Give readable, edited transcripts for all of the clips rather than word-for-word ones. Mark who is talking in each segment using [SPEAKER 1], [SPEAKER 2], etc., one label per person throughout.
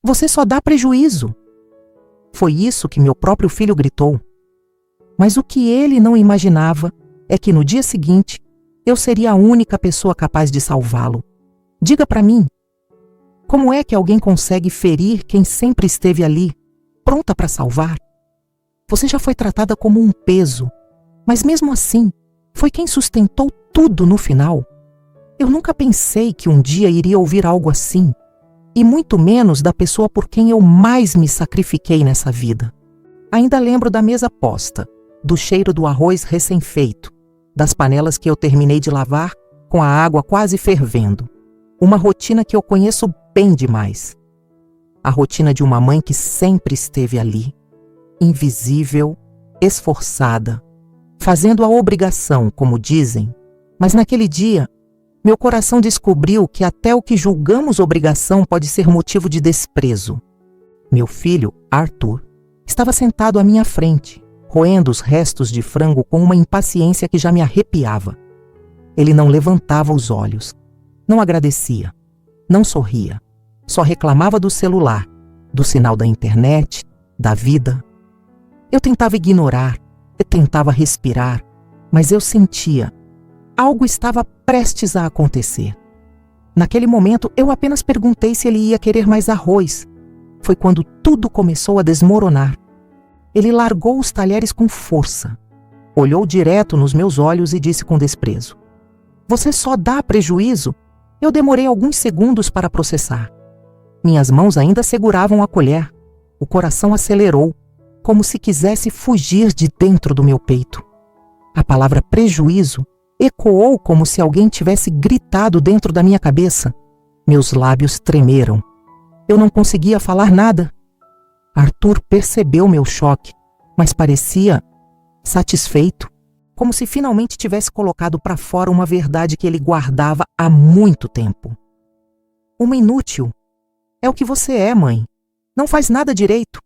[SPEAKER 1] Você só dá prejuízo. Foi isso que meu próprio filho gritou. Mas o que ele não imaginava é que no dia seguinte eu seria a única pessoa capaz de salvá-lo. Diga para mim, como é que alguém consegue ferir quem sempre esteve ali, pronta para salvar? Você já foi tratada como um peso, mas mesmo assim, foi quem sustentou tudo no final. Eu nunca pensei que um dia iria ouvir algo assim, e muito menos da pessoa por quem eu mais me sacrifiquei nessa vida. Ainda lembro da mesa posta, do cheiro do arroz recém-feito, das panelas que eu terminei de lavar com a água quase fervendo. Uma rotina que eu conheço bem demais. A rotina de uma mãe que sempre esteve ali, invisível, esforçada, fazendo a obrigação, como dizem, mas naquele dia, meu coração descobriu que até o que julgamos obrigação pode ser motivo de desprezo. Meu filho, Arthur, estava sentado à minha frente, roendo os restos de frango com uma impaciência que já me arrepiava. Ele não levantava os olhos, não agradecia, não sorria, só reclamava do celular, do sinal da internet, da vida. Eu tentava ignorar, eu tentava respirar, mas eu sentia. Algo estava prestes a acontecer. Naquele momento, eu apenas perguntei se ele ia querer mais arroz. Foi quando tudo começou a desmoronar. Ele largou os talheres com força, olhou direto nos meus olhos e disse com desprezo: "Você só dá prejuízo?" Eu demorei alguns segundos para processar. Minhas mãos ainda seguravam a colher. O coração acelerou, como se quisesse fugir de dentro do meu peito. A palavra prejuízo ecoou como se alguém tivesse gritado dentro da minha cabeça. Meus lábios tremeram. Eu não conseguia falar nada. Arthur percebeu meu choque, mas parecia satisfeito, como se finalmente tivesse colocado para fora uma verdade que ele guardava há muito tempo. Uma inútil. É o que você é, mãe. Não faz nada direito.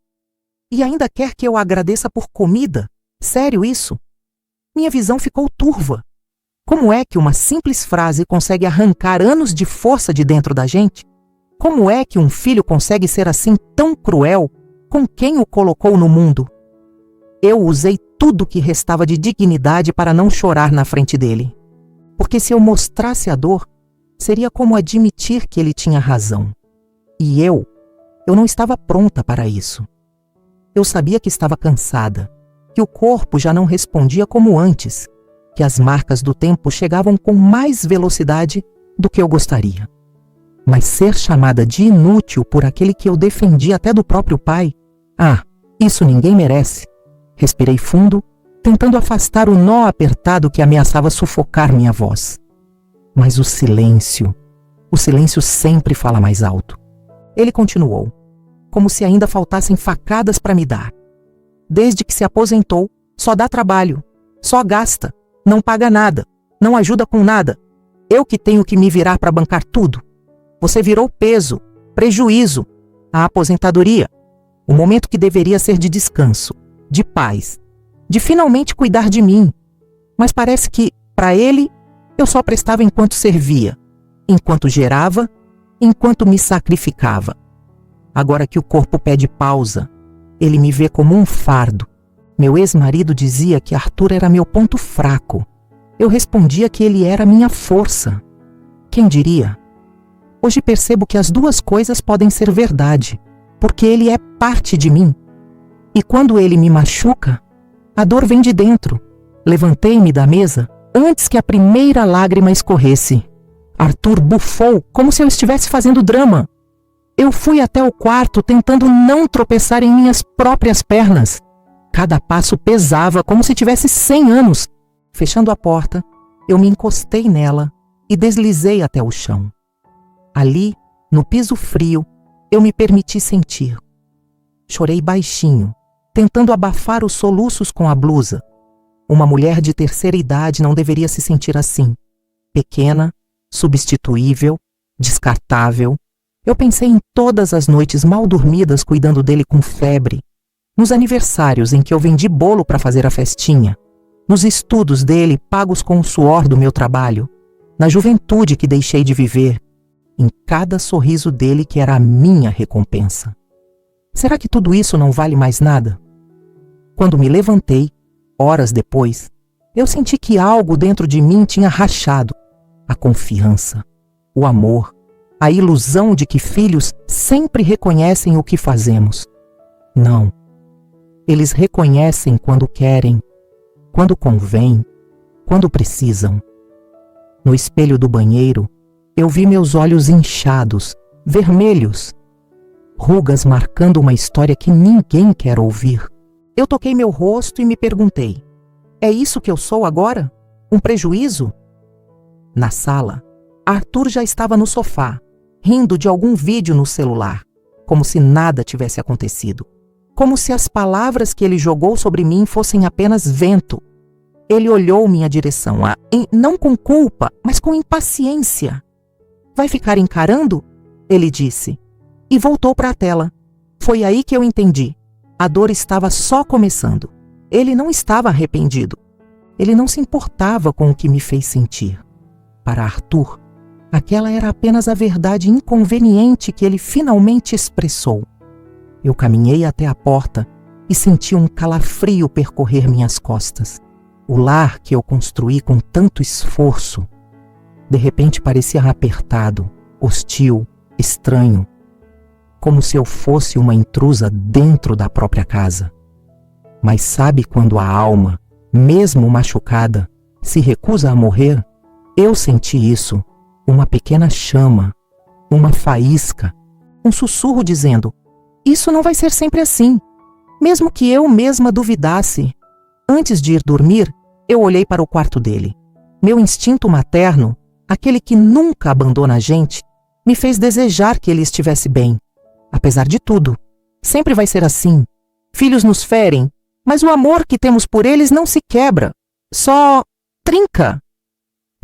[SPEAKER 1] E ainda quer que eu agradeça por comida? Sério isso? Minha visão ficou turva. Como é que uma simples frase consegue arrancar anos de força de dentro da gente? Como é que um filho consegue ser assim tão cruel com quem o colocou no mundo? Eu usei tudo que restava de dignidade para não chorar na frente dele. Porque se eu mostrasse a dor, seria como admitir que ele tinha razão. E eu não estava pronta para isso. Eu sabia que estava cansada, que o corpo já não respondia como antes, que as marcas do tempo chegavam com mais velocidade do que eu gostaria. Mas ser chamada de inútil por aquele que eu defendi até do próprio pai, isso ninguém merece. Respirei fundo, tentando afastar o nó apertado que ameaçava sufocar minha voz. Mas o silêncio sempre fala mais alto. Ele continuou, como se ainda faltassem facadas para me dar. Desde que se aposentou, só dá trabalho, só gasta, não paga nada, não ajuda com nada. Eu que tenho que me virar para bancar tudo. Você virou peso, prejuízo, a aposentadoria, o momento que deveria ser de descanso, de paz, de finalmente cuidar de mim. Mas parece que, para ele, eu só prestava enquanto servia, enquanto gerava, enquanto me sacrificava. Agora que o corpo pede pausa, ele me vê como um fardo. Meu ex-marido dizia que Arthur era meu ponto fraco. Eu respondia que ele era minha força. Quem diria? Hoje percebo que as duas coisas podem ser verdade, porque ele é parte de mim. E quando ele me machuca, a dor vem de dentro. Levantei-me da mesa antes que a primeira lágrima escorresse. Arthur bufou como se eu estivesse fazendo drama. Eu fui até o quarto tentando não tropeçar em minhas próprias pernas. Cada passo pesava como se tivesse 100 anos. Fechando a porta, eu me encostei nela e deslizei até o chão. Ali, no piso frio, eu me permiti sentir. Chorei baixinho, tentando abafar os soluços com a blusa. Uma mulher de terceira idade não deveria se sentir assim. Pequena, substituível, descartável. Eu pensei em todas as noites mal dormidas cuidando dele com febre, nos aniversários em que eu vendi bolo para fazer a festinha, nos estudos dele pagos com o suor do meu trabalho, na juventude que deixei de viver. em cada sorriso dele que era a minha recompensa. Será que tudo isso não vale mais nada? Quando me levantei, horas depois, eu senti que algo dentro de mim tinha rachado. A confiança, o amor, a ilusão de que filhos sempre reconhecem o que fazemos. Não. Eles reconhecem quando querem, quando convém, quando precisam. No espelho do banheiro, eu vi meus olhos inchados, vermelhos, rugas marcando uma história que ninguém quer ouvir. Eu toquei meu rosto e me perguntei: é isso que eu sou agora? Um prejuízo? Na sala, Arthur já estava no sofá, rindo de algum vídeo no celular, como se nada tivesse acontecido. Como se as palavras que ele jogou sobre mim fossem apenas vento. Ele olhou minha direção, não com culpa, mas com impaciência. Vai ficar encarando? Ele disse. E voltou para a tela. Foi aí que eu entendi. A dor estava só começando. Ele não estava arrependido. Ele não se importava com o que me fez sentir. Para Arthur, aquela era apenas a verdade inconveniente que ele finalmente expressou. Eu caminhei até a porta e senti um calafrio percorrer minhas costas. O lar que eu construí com tanto esforço, de repente parecia apertado, hostil, estranho, como se eu fosse uma intrusa dentro da própria casa. Mas sabe quando a alma, mesmo machucada, se recusa a morrer? Eu senti isso, uma pequena chama, uma faísca, um sussurro dizendo: isso não vai ser sempre assim. Mesmo que eu mesma duvidasse. Antes de ir dormir, eu olhei para o quarto dele. Meu instinto materno, aquele que nunca abandona a gente, me fez desejar que ele estivesse bem. Apesar de tudo, sempre vai ser assim. Filhos nos ferem, mas o amor que temos por eles não se quebra, só trinca.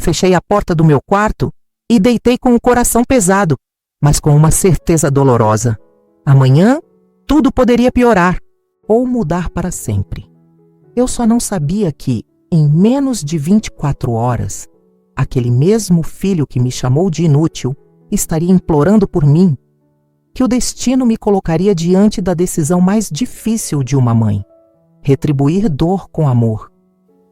[SPEAKER 1] Fechei a porta do meu quarto e deitei com o coração pesado, mas com uma certeza dolorosa. Amanhã, tudo poderia piorar ou mudar para sempre. Eu só não sabia que, em menos de 24 horas, aquele mesmo filho que me chamou de inútil estaria implorando por mim, que o destino me colocaria diante da decisão mais difícil de uma mãe: retribuir dor com amor.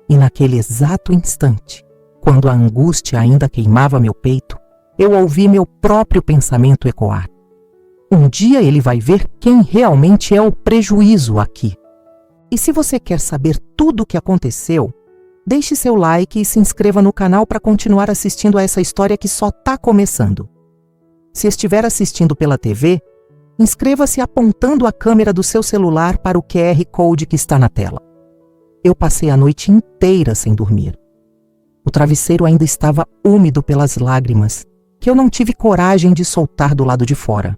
[SPEAKER 1] E naquele exato instante, quando a angústia ainda queimava meu peito, eu ouvi meu próprio pensamento ecoar: um dia ele vai ver quem realmente é o prejuízo aqui. E se você quer saber tudo o que aconteceu, deixe seu like e se inscreva no canal para continuar assistindo a essa história que só está começando. Se estiver assistindo pela TV, inscreva-se apontando a câmera do seu celular para o QR Code que está na tela. Eu passei a noite inteira sem dormir. O travesseiro ainda estava úmido pelas lágrimas, que eu não tive coragem de soltar do lado de fora.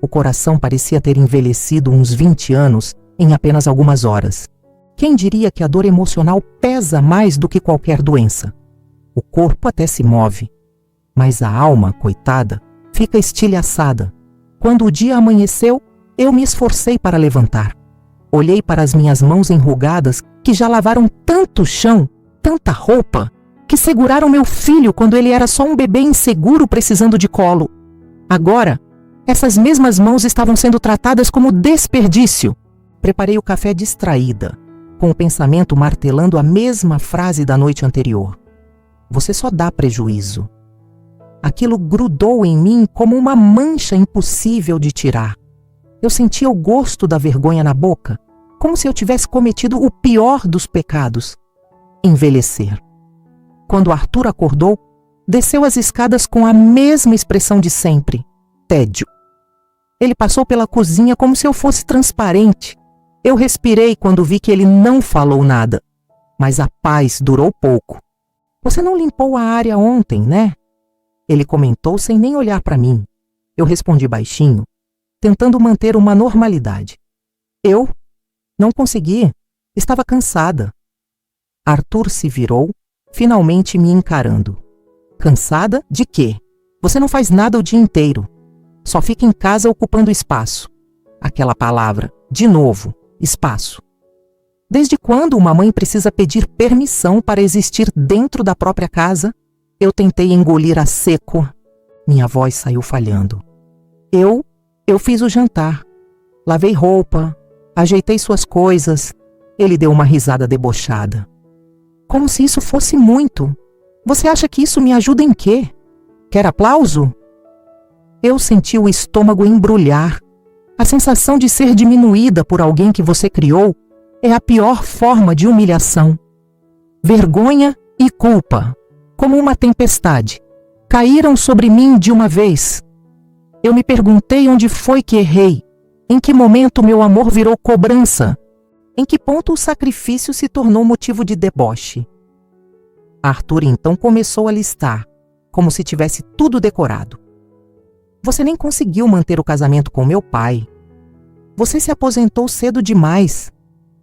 [SPEAKER 1] O coração parecia ter envelhecido uns 20 anos em apenas algumas horas. Quem diria que a dor emocional pesa mais do que qualquer doença? O corpo até se move, mas a alma, coitada, fica estilhaçada. Quando o dia amanheceu, eu me esforcei para levantar. Olhei para as minhas mãos enrugadas que já lavaram tanto chão, tanta roupa, que seguraram meu filho quando ele era só um bebê inseguro precisando de colo. Agora, essas mesmas mãos estavam sendo tratadas como desperdício. Preparei o café distraída, com o pensamento martelando a mesma frase da noite anterior: você só dá prejuízo. Aquilo grudou em mim como uma mancha impossível de tirar. Eu sentia o gosto da vergonha na boca, como se eu tivesse cometido o pior dos pecados: envelhecer. Quando Arthur acordou, desceu as escadas com a mesma expressão de sempre: tédio. Ele passou pela cozinha como se eu fosse transparente. Eu respirei quando vi que ele não falou nada, mas a paz durou pouco. Você não limpou a área ontem, né? Ele comentou sem nem olhar para mim. Eu respondi baixinho, tentando manter uma normalidade. Eu? Não consegui. Estava cansada. Arthur se virou, finalmente me encarando. Cansada de quê? Você não faz nada o dia inteiro. Só fica em casa ocupando espaço. Aquela palavra, de novo, espaço. Desde quando uma mãe precisa pedir permissão para existir dentro da própria casa? Eu tentei engolir a seco. Minha voz saiu falhando. Eu fiz o jantar. Lavei roupa, ajeitei suas coisas. Ele deu uma risada debochada. Como se isso fosse muito. Você acha que isso me ajuda em quê? Quer aplauso? Eu senti o estômago embrulhar. A sensação de ser diminuída por alguém que você criou é a pior forma de humilhação. Vergonha e culpa, como uma tempestade, caíram sobre mim de uma vez. Eu me perguntei onde foi que errei, em que momento meu amor virou cobrança, em que ponto o sacrifício se tornou motivo de deboche. Arthur então começou a listar, como se tivesse tudo decorado. Você nem conseguiu manter o casamento com meu pai. Você se aposentou cedo demais.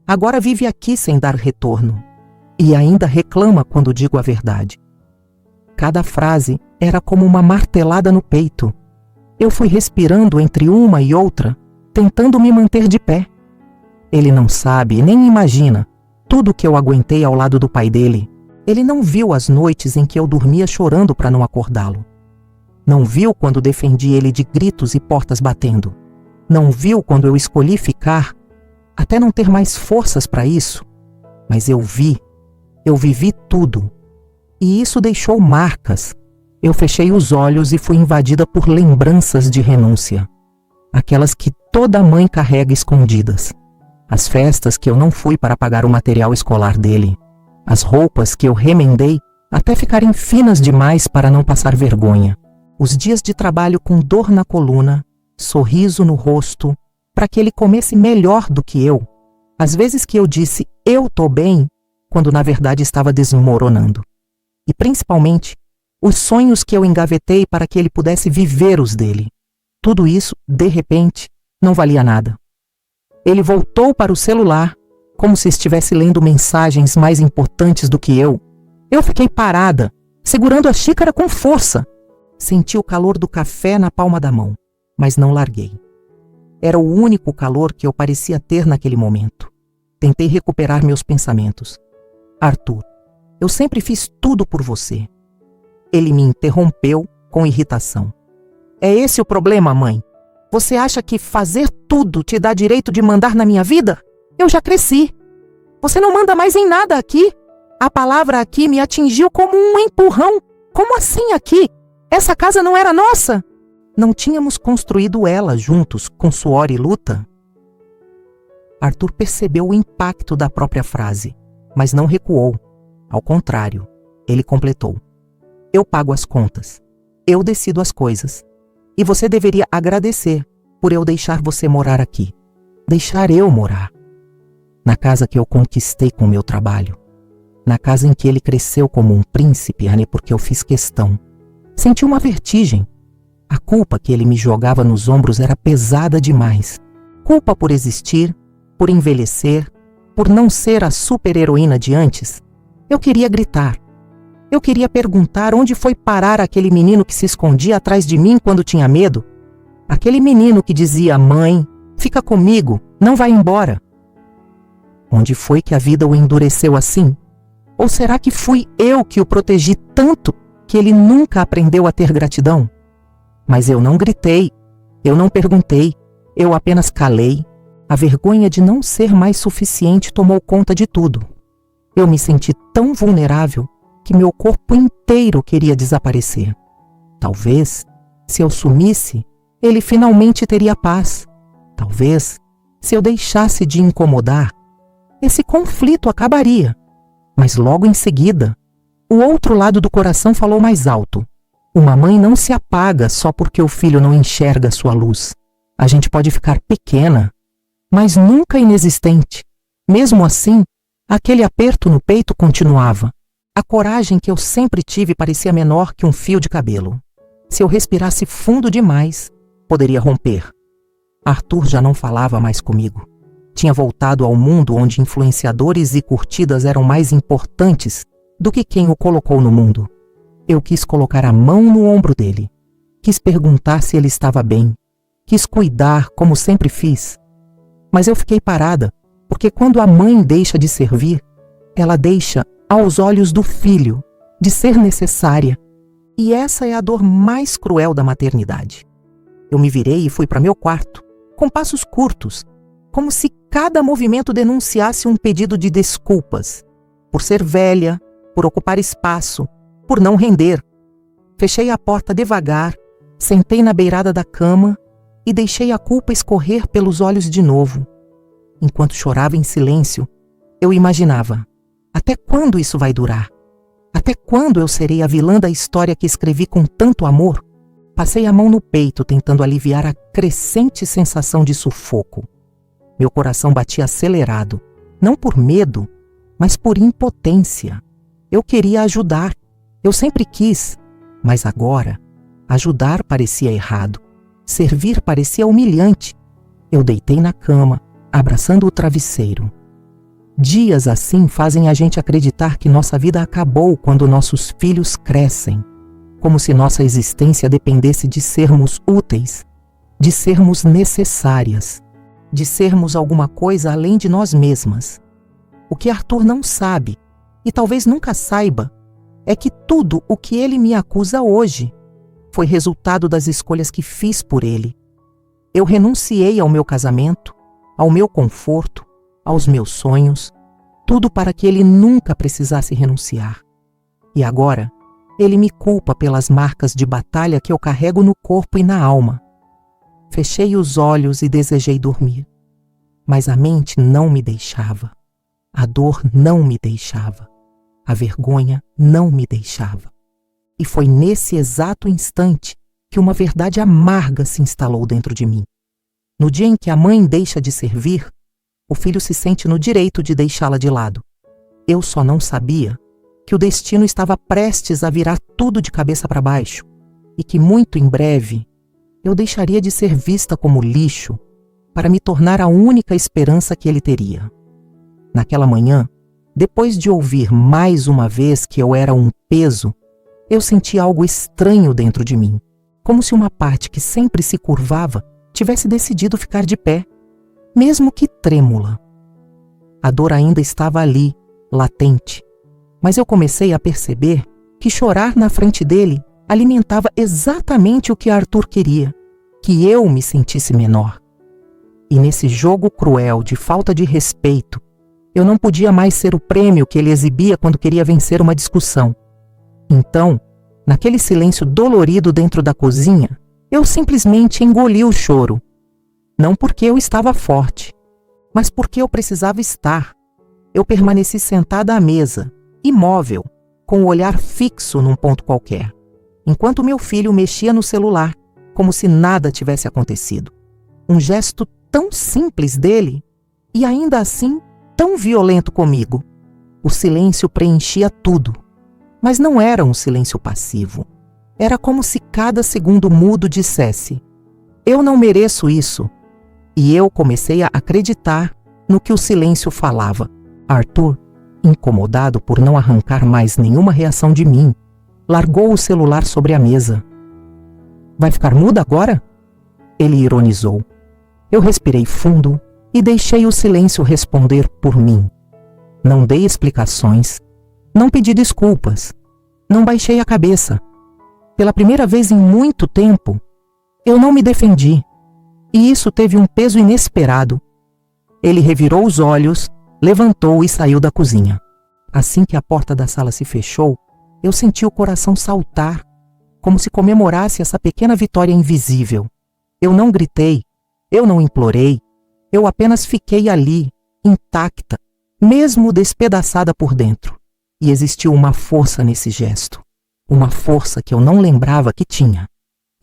[SPEAKER 1] Agora vive aqui sem dar retorno. E ainda reclama quando digo a verdade. Cada frase era como uma martelada no peito. Eu fui respirando entre uma e outra, tentando me manter de pé. Ele não sabe e nem imagina tudo que eu aguentei ao lado do pai dele. Ele não viu as noites em que eu dormia chorando para não acordá-lo. Não viu quando defendi ele de gritos e portas batendo. Não viu quando eu escolhi ficar, até não ter mais forças para isso. Mas eu vivi tudo. E isso deixou marcas. Eu fechei os olhos e fui invadida por lembranças de renúncia. Aquelas que toda mãe carrega escondidas. As festas que eu não fui para pagar o material escolar dele. As roupas que eu remendei até ficarem finas demais para não passar vergonha. Os dias de trabalho com dor na coluna, sorriso no rosto, para que ele comesse melhor do que eu. As vezes que eu disse, eu tô bem, quando na verdade estava desmoronando. E principalmente, os sonhos que eu engavetei para que ele pudesse viver os dele. Tudo isso, de repente, não valia nada. Ele voltou para o celular, como se estivesse lendo mensagens mais importantes do que eu. Eu fiquei parada, segurando a xícara com força. Senti o calor do café na palma da mão, mas não larguei. Era o único calor que eu parecia ter naquele momento. Tentei recuperar meus pensamentos. Arthur, eu sempre fiz tudo por você. Ele me interrompeu com irritação. É esse o problema, mãe? Você acha que fazer tudo te dá direito de mandar na minha vida? Eu já cresci. Você não manda mais em nada aqui. A palavra aqui me atingiu como um empurrão. Como assim aqui? Essa casa não era nossa? Não tínhamos construído ela juntos, com suor e luta? Arthur percebeu o impacto da própria frase, mas não recuou. Ao contrário, ele completou. Eu pago as contas. Eu decido as coisas. E você deveria agradecer por eu deixar você morar aqui. Deixar eu morar. Na casa que eu conquistei com o meu trabalho. Na casa em que ele cresceu como um príncipe, porque eu fiz questão. Senti uma vertigem. A culpa que ele me jogava nos ombros era pesada demais. Culpa por existir, por envelhecer, por não ser a super-heroína de antes. Eu queria gritar. Eu queria perguntar onde foi parar aquele menino que se escondia atrás de mim quando tinha medo. Aquele menino que dizia, mãe, fica comigo, não vai embora. Onde foi que a vida o endureceu assim? Ou será que fui eu que o protegi tanto que ele nunca aprendeu a ter gratidão? Mas eu não gritei, eu não perguntei, eu apenas calei. A vergonha de não ser mais suficiente tomou conta de tudo. Eu me senti tão vulnerável que meu corpo inteiro queria desaparecer. Talvez, se eu sumisse, ele finalmente teria paz. Talvez, se eu deixasse de incomodar, esse conflito acabaria. Mas logo em seguida, o outro lado do coração falou mais alto. Uma mãe não se apaga só porque o filho não enxerga sua luz. A gente pode ficar pequena, mas nunca inexistente. Mesmo assim, aquele aperto no peito continuava. A coragem que eu sempre tive parecia menor que um fio de cabelo. Se eu respirasse fundo demais, poderia romper. Arthur já não falava mais comigo. Tinha voltado ao mundo onde influenciadores e curtidas eram mais importantes do que quem o colocou no mundo. Eu quis colocar a mão no ombro dele. Quis perguntar se ele estava bem. Quis cuidar, como sempre fiz. Mas eu fiquei parada, porque quando a mãe deixa de servir, ela deixa, aos olhos do filho, de ser necessária. E essa é a dor mais cruel da maternidade. Eu me virei e fui para meu quarto, com passos curtos, como se cada movimento denunciasse um pedido de desculpas, por ser velha, por ocupar espaço, por não render. Fechei a porta devagar, sentei na beirada da cama e deixei a culpa escorrer pelos olhos de novo. Enquanto chorava em silêncio, eu imaginava: até quando isso vai durar? Até quando eu serei a vilã da história que escrevi com tanto amor? Passei a mão no peito, tentando aliviar a crescente sensação de sufoco. Meu coração batia acelerado, não por medo, mas por impotência. Eu queria ajudar, eu sempre quis, mas agora, ajudar parecia errado. Servir parecia humilhante. Eu deitei na cama, abraçando o travesseiro. Dias assim fazem a gente acreditar que nossa vida acabou quando nossos filhos crescem, como se nossa existência dependesse de sermos úteis, de sermos necessárias, de sermos alguma coisa além de nós mesmas. O que Arthur não sabe, e talvez nunca saiba, é que tudo o que ele me acusa hoje foi resultado das escolhas que fiz por ele. Eu renunciei ao meu casamento, ao meu conforto, aos meus sonhos, tudo para que ele nunca precisasse renunciar. E agora, ele me culpa pelas marcas de batalha que eu carrego no corpo e na alma. Fechei os olhos e desejei dormir. Mas a mente não me deixava. A dor não me deixava. A vergonha não me deixava. E foi nesse exato instante que uma verdade amarga se instalou dentro de mim. No dia em que a mãe deixa de servir, o filho se sente no direito de deixá-la de lado. Eu só não sabia que o destino estava prestes a virar tudo de cabeça para baixo e que muito em breve eu deixaria de ser vista como lixo para me tornar a única esperança que ele teria. Naquela manhã, depois de ouvir mais uma vez que eu era um peso, eu senti algo estranho dentro de mim, como se uma parte que sempre se curvava tivesse decidido ficar de pé, mesmo que trêmula. A dor ainda estava ali, latente, mas eu comecei a perceber que chorar na frente dele alimentava exatamente o que Arthur queria, que eu me sentisse menor. E nesse jogo cruel de falta de respeito, eu não podia mais ser o prêmio que ele exibia quando queria vencer uma discussão. Então, naquele silêncio dolorido dentro da cozinha, eu simplesmente engoli o choro. Não porque eu estava forte, mas porque eu precisava estar. Eu permaneci sentada à mesa, imóvel, com o olhar fixo num ponto qualquer, enquanto meu filho mexia no celular, como se nada tivesse acontecido. Um gesto tão simples dele, e ainda assim tão violento comigo. O silêncio preenchia tudo, mas não era um silêncio passivo. Era como se cada segundo mudo dissesse: eu não mereço isso. E eu comecei a acreditar no que o silêncio falava. Arthur, incomodado por não arrancar mais nenhuma reação de mim, largou o celular sobre a mesa. Vai ficar muda agora? Ele ironizou. Eu respirei fundo e deixei o silêncio responder por mim. Não dei explicações, não pedi desculpas, não baixei a cabeça. Pela primeira vez em muito tempo, eu não me defendi, e isso teve um peso inesperado. Ele revirou os olhos, levantou e saiu da cozinha. Assim que a porta da sala se fechou, eu senti o coração saltar, como se comemorasse essa pequena vitória invisível. Eu não gritei, eu não implorei, eu apenas fiquei ali, intacta, mesmo despedaçada por dentro. E existiu uma força nesse gesto, uma força que eu não lembrava que tinha.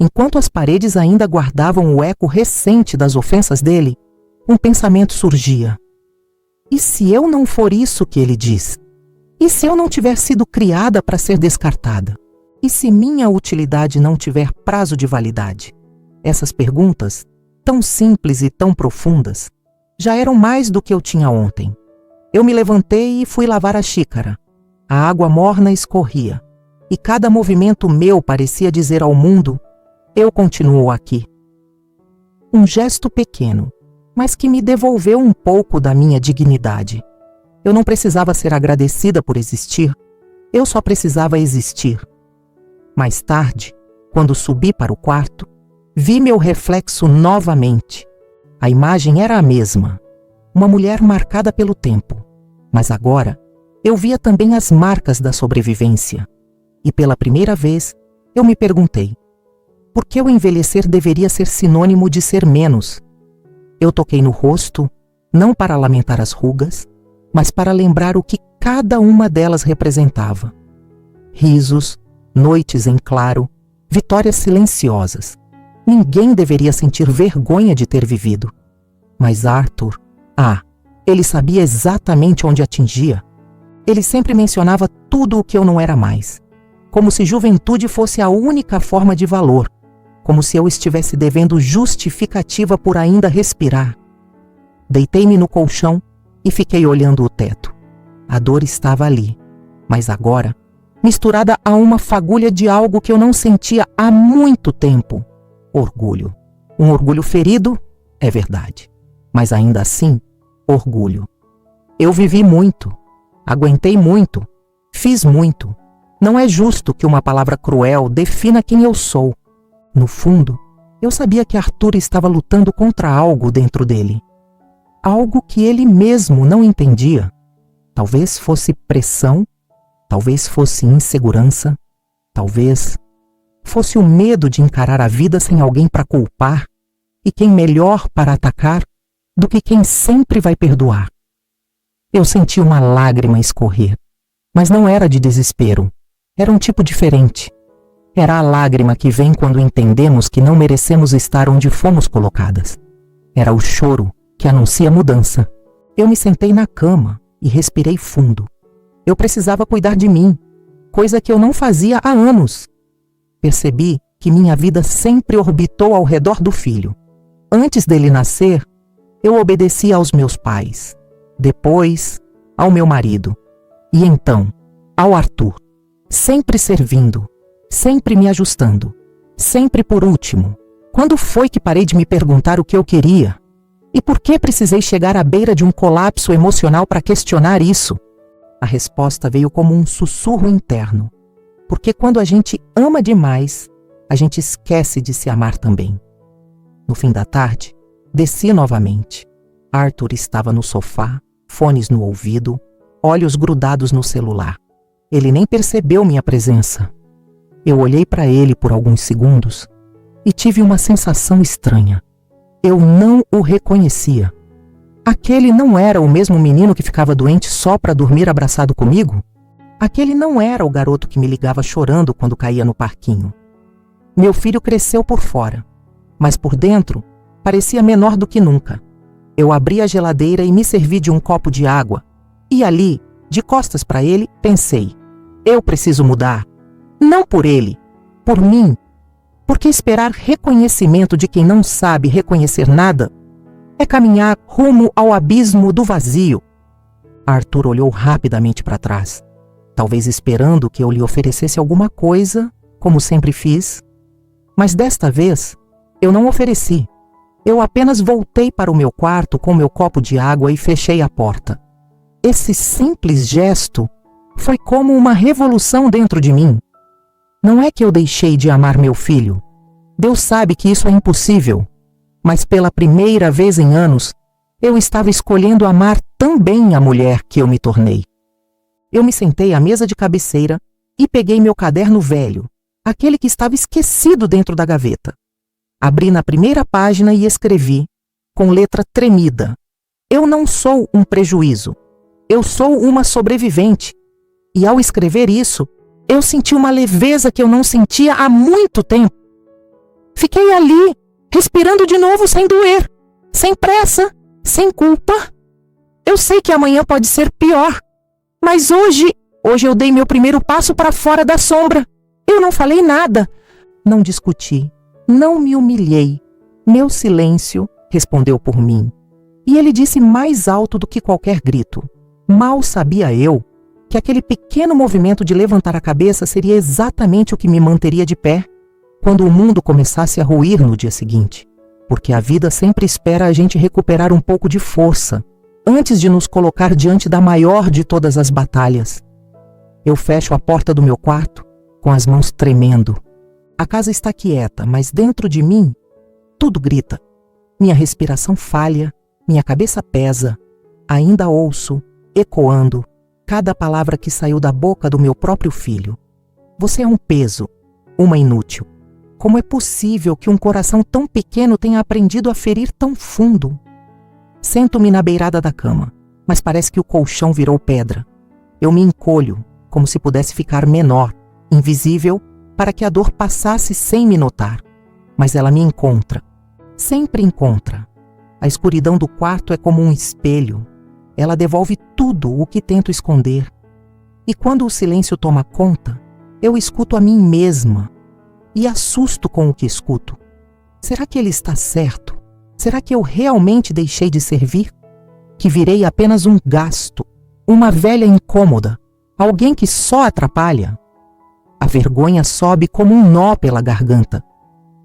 [SPEAKER 1] Enquanto as paredes ainda guardavam o eco recente das ofensas dele, um pensamento surgia. E se eu não for isso que ele diz? E se eu não tiver sido criada para ser descartada? E se minha utilidade não tiver prazo de validade? Essas perguntas, tão simples e tão profundas, já eram mais do que eu tinha ontem. Eu me levantei e fui lavar a xícara. A água morna escorria, e cada movimento meu parecia dizer ao mundo: eu continuo aqui. Um gesto pequeno, mas que me devolveu um pouco da minha dignidade. Eu não precisava ser agradecida por existir, eu só precisava existir. Mais tarde, quando subi para o quarto, vi meu reflexo novamente. A imagem era a mesma, uma mulher marcada pelo tempo, mas agora eu via também as marcas da sobrevivência. E pela primeira vez, eu me perguntei, por que o envelhecer deveria ser sinônimo de ser menos? Eu toquei no rosto, não para lamentar as rugas, mas para lembrar o que cada uma delas representava. Risos, noites em claro, vitórias silenciosas. Ninguém deveria sentir vergonha de ter vivido. Mas Arthur, ele sabia exatamente onde atingia. Ele sempre mencionava tudo o que eu não era mais. Como se juventude fosse a única forma de valor. Como se eu estivesse devendo justificativa por ainda respirar. Deitei-me no colchão e fiquei olhando o teto. A dor estava ali, mas agora, misturada a uma fagulha de algo que eu não sentia há muito tempo. Orgulho. Um orgulho ferido, é verdade. Mas ainda assim, orgulho. Eu vivi muito. Aguentei muito. Fiz muito. Não é justo que uma palavra cruel defina quem eu sou. No fundo, eu sabia que Arthur estava lutando contra algo dentro dele. Algo que ele mesmo não entendia. Talvez fosse pressão, talvez fosse insegurança, talvez fosse o medo de encarar a vida sem alguém para culpar, e quem melhor para atacar do que quem sempre vai perdoar. Eu senti uma lágrima escorrer, mas não era de desespero, era um tipo diferente. Era a lágrima que vem quando entendemos que não merecemos estar onde fomos colocadas. Era o choro que anuncia mudança. Eu me sentei na cama e respirei fundo. Eu precisava cuidar de mim, coisa que eu não fazia há anos. Percebi que minha vida sempre orbitou ao redor do filho. Antes dele nascer, eu obedecia aos meus pais. Depois, ao meu marido. E então, ao Arthur. Sempre servindo, sempre me ajustando. Sempre por último. Quando foi que parei de me perguntar o que eu queria? E por que precisei chegar à beira de um colapso emocional para questionar isso? A resposta veio como um sussurro interno. Porque quando a gente ama demais, a gente esquece de se amar também. No fim da tarde, desci novamente. Arthur estava no sofá, fones no ouvido, olhos grudados no celular. Ele nem percebeu minha presença. Eu olhei para ele por alguns segundos e tive uma sensação estranha. Eu não o reconhecia. Aquele não era o mesmo menino que ficava doente só para dormir abraçado comigo? Aquele não era o garoto que me ligava chorando quando caía no parquinho. Meu filho cresceu por fora, mas por dentro parecia menor do que nunca. Eu abri a geladeira e me servi de um copo de água. E ali, de costas para ele, pensei: eu preciso mudar. Não por ele, por mim. Porque esperar reconhecimento de quem não sabe reconhecer nada é caminhar rumo ao abismo do vazio. Arthur olhou rapidamente para trás, talvez esperando que eu lhe oferecesse alguma coisa, como sempre fiz. Mas desta vez, eu não ofereci. Eu apenas voltei para o meu quarto com meu copo de água e fechei a porta. Esse simples gesto foi como uma revolução dentro de mim. Não é que eu deixei de amar meu filho. Deus sabe que isso é impossível. Mas pela primeira vez em anos, eu estava escolhendo amar também a mulher que eu me tornei. Eu me sentei à mesa de cabeceira e peguei meu caderno velho, aquele que estava esquecido dentro da gaveta. Abri na primeira página e escrevi, com letra tremida: eu não sou um prejuízo. Eu sou uma sobrevivente. E ao escrever isso, eu senti uma leveza que eu não sentia há muito tempo. Fiquei ali, respirando de novo sem doer, sem pressa, sem culpa. Eu sei que amanhã pode ser pior, mas hoje eu dei meu primeiro passo para fora da sombra. Eu não falei nada, não discuti, não me humilhei. Meu silêncio respondeu por mim. E ele disse mais alto do que qualquer grito. Mal sabia eu que aquele pequeno movimento de levantar a cabeça seria exatamente o que me manteria de pé quando o mundo começasse a ruir no dia seguinte. Porque a vida sempre espera a gente recuperar um pouco de força antes de nos colocar diante da maior de todas as batalhas. Eu fecho a porta do meu quarto, com as mãos tremendo. A casa está quieta, mas dentro de mim, tudo grita. Minha respiração falha, minha cabeça pesa. Ainda ouço, ecoando, cada palavra que saiu da boca do meu próprio filho. Você é um peso, uma inútil. Como é possível que um coração tão pequeno tenha aprendido a ferir tão fundo? Sento-me na beirada da cama, mas parece que o colchão virou pedra. Eu me encolho, como se pudesse ficar menor, invisível, para que a dor passasse sem me notar. Mas ela me encontra. Sempre encontra. A escuridão do quarto é como um espelho. Ela devolve tudo o que tento esconder. E quando o silêncio toma conta, eu escuto a mim mesma e assusto com o que escuto. Será que ele está certo? Será que eu realmente deixei de servir? Que virei apenas um gasto, uma velha incômoda, alguém que só atrapalha? A vergonha sobe como um nó pela garganta.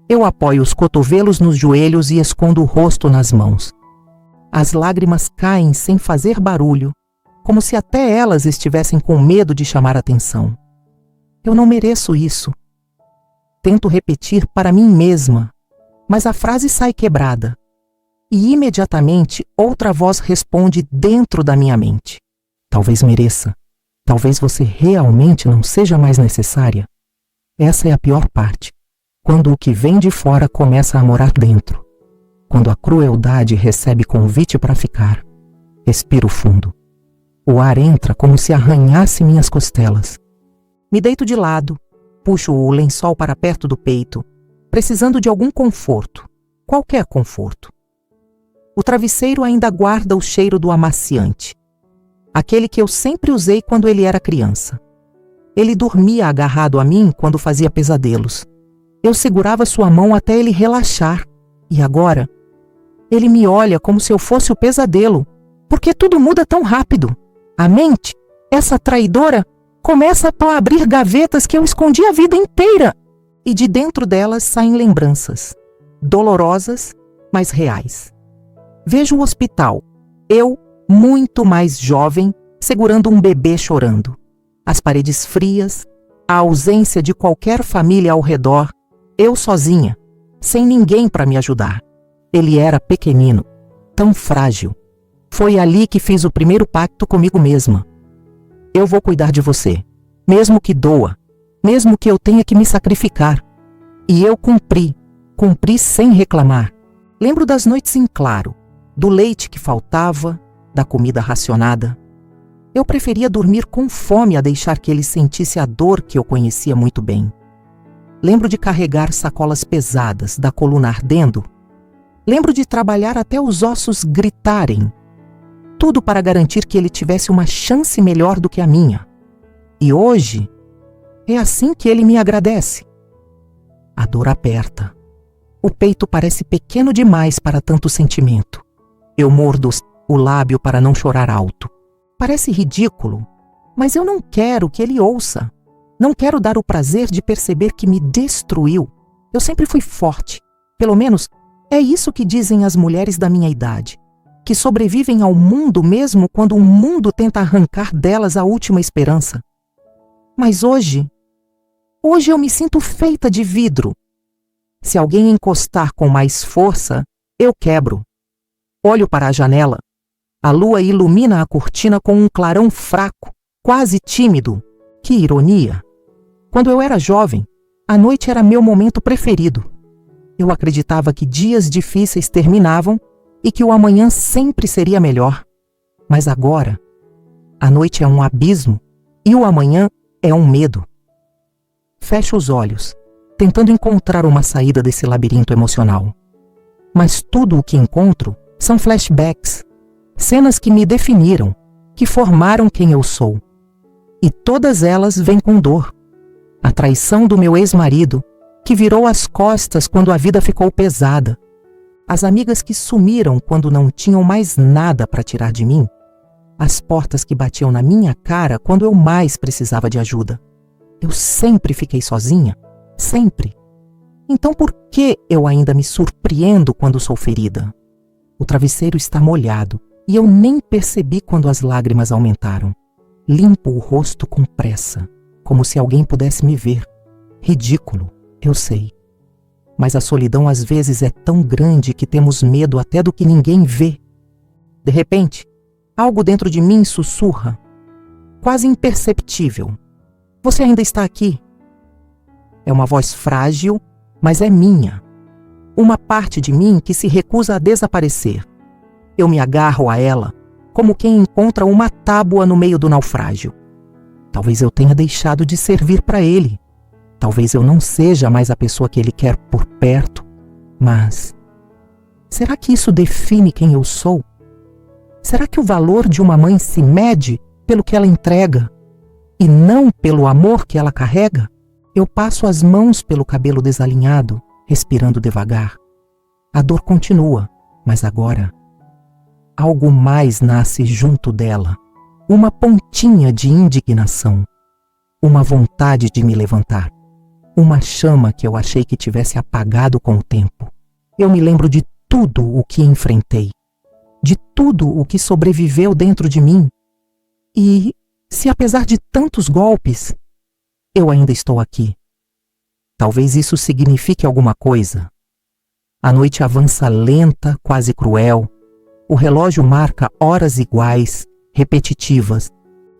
[SPEAKER 1] Eu apoio os cotovelos nos joelhos e escondo o rosto nas mãos. As lágrimas caem sem fazer barulho, como se até elas estivessem com medo de chamar atenção. Eu não mereço isso. Tento repetir para mim mesma, mas a frase sai quebrada. E imediatamente outra voz responde dentro da minha mente. Talvez mereça. Talvez você realmente não seja mais necessária. Essa é a pior parte. Quando o que vem de fora começa a morar dentro. Quando a crueldade recebe convite para ficar. Respiro fundo. O ar entra como se arranhasse minhas costelas. Me deito de lado, puxo o lençol para perto do peito, precisando de algum conforto, qualquer conforto. O travesseiro ainda guarda o cheiro do amaciante, aquele que eu sempre usei quando ele era criança. Ele dormia agarrado a mim quando fazia pesadelos. Eu segurava sua mão até ele relaxar, e agora ele me olha como se eu fosse o pesadelo, porque tudo muda tão rápido. A mente, essa traidora, começa a abrir gavetas que eu escondi a vida inteira, e de dentro delas saem lembranças, dolorosas, mas reais. Vejo o hospital, eu, muito mais jovem, segurando um bebê chorando. As paredes frias, a ausência de qualquer família ao redor, eu sozinha, sem ninguém para me ajudar. Ele era pequenino, tão frágil. Foi ali que fiz o primeiro pacto comigo mesma. Eu vou cuidar de você, mesmo que doa, mesmo que eu tenha que me sacrificar. E eu cumpri sem reclamar. Lembro das noites em claro, do leite que faltava, da comida racionada. Eu preferia dormir com fome a deixar que ele sentisse a dor que eu conhecia muito bem. Lembro de carregar sacolas pesadas, da coluna ardendo. Lembro de trabalhar até os ossos gritarem. Tudo para garantir que ele tivesse uma chance melhor do que a minha. E hoje, é assim que ele me agradece. A dor aperta. O peito parece pequeno demais para tanto sentimento. Eu mordo o lábio para não chorar alto. Parece ridículo, mas eu não quero que ele ouça. Não quero dar o prazer de perceber que me destruiu. Eu sempre fui forte. Pelo menos, é isso que dizem as mulheres da minha idade, que sobrevivem ao mundo mesmo quando o mundo tenta arrancar delas a última esperança. Mas hoje eu me sinto feita de vidro. Se alguém encostar com mais força, eu quebro. Olho para a janela. A lua ilumina a cortina com um clarão fraco, quase tímido. Que ironia! Quando eu era jovem, a noite era meu momento preferido. Eu acreditava que dias difíceis terminavam e que o amanhã sempre seria melhor. Mas agora, a noite é um abismo e o amanhã é um medo. Fecho os olhos, tentando encontrar uma saída desse labirinto emocional. Mas tudo o que encontro são flashbacks, cenas que me definiram, que formaram quem eu sou. E todas elas vêm com dor. A traição do meu ex-marido, que virou as costas quando a vida ficou pesada. As amigas que sumiram quando não tinham mais nada para tirar de mim. As portas que batiam na minha cara quando eu mais precisava de ajuda. Eu sempre fiquei sozinha, sempre. Então por que eu ainda me surpreendo quando sou ferida? O travesseiro está molhado e eu nem percebi quando as lágrimas aumentaram. Limpo o rosto com pressa, como se alguém pudesse me ver. Ridículo, eu sei. Mas a solidão às vezes é tão grande que temos medo até do que ninguém vê. De repente, algo dentro de mim sussurra, quase imperceptível. Você ainda está aqui? É uma voz frágil, mas é minha. Uma parte de mim que se recusa a desaparecer. Eu me agarro a ela, como quem encontra uma tábua no meio do naufrágio. Talvez eu tenha deixado de servir para ele. Talvez eu não seja mais a pessoa que ele quer por perto, mas será que isso define quem eu sou? Será que o valor de uma mãe se mede pelo que ela entrega e não pelo amor que ela carrega? Eu passo as mãos pelo cabelo desalinhado, respirando devagar. A dor continua, mas agora algo mais nasce junto dela. Uma pontinha de indignação, uma vontade de me levantar. Uma chama que eu achei que tivesse apagado com o tempo. Eu me lembro de tudo o que enfrentei, de tudo o que sobreviveu dentro de mim. E se apesar de tantos golpes, eu ainda estou aqui. Talvez isso signifique alguma coisa. A noite avança lenta, quase cruel. O relógio marca horas iguais, repetitivas.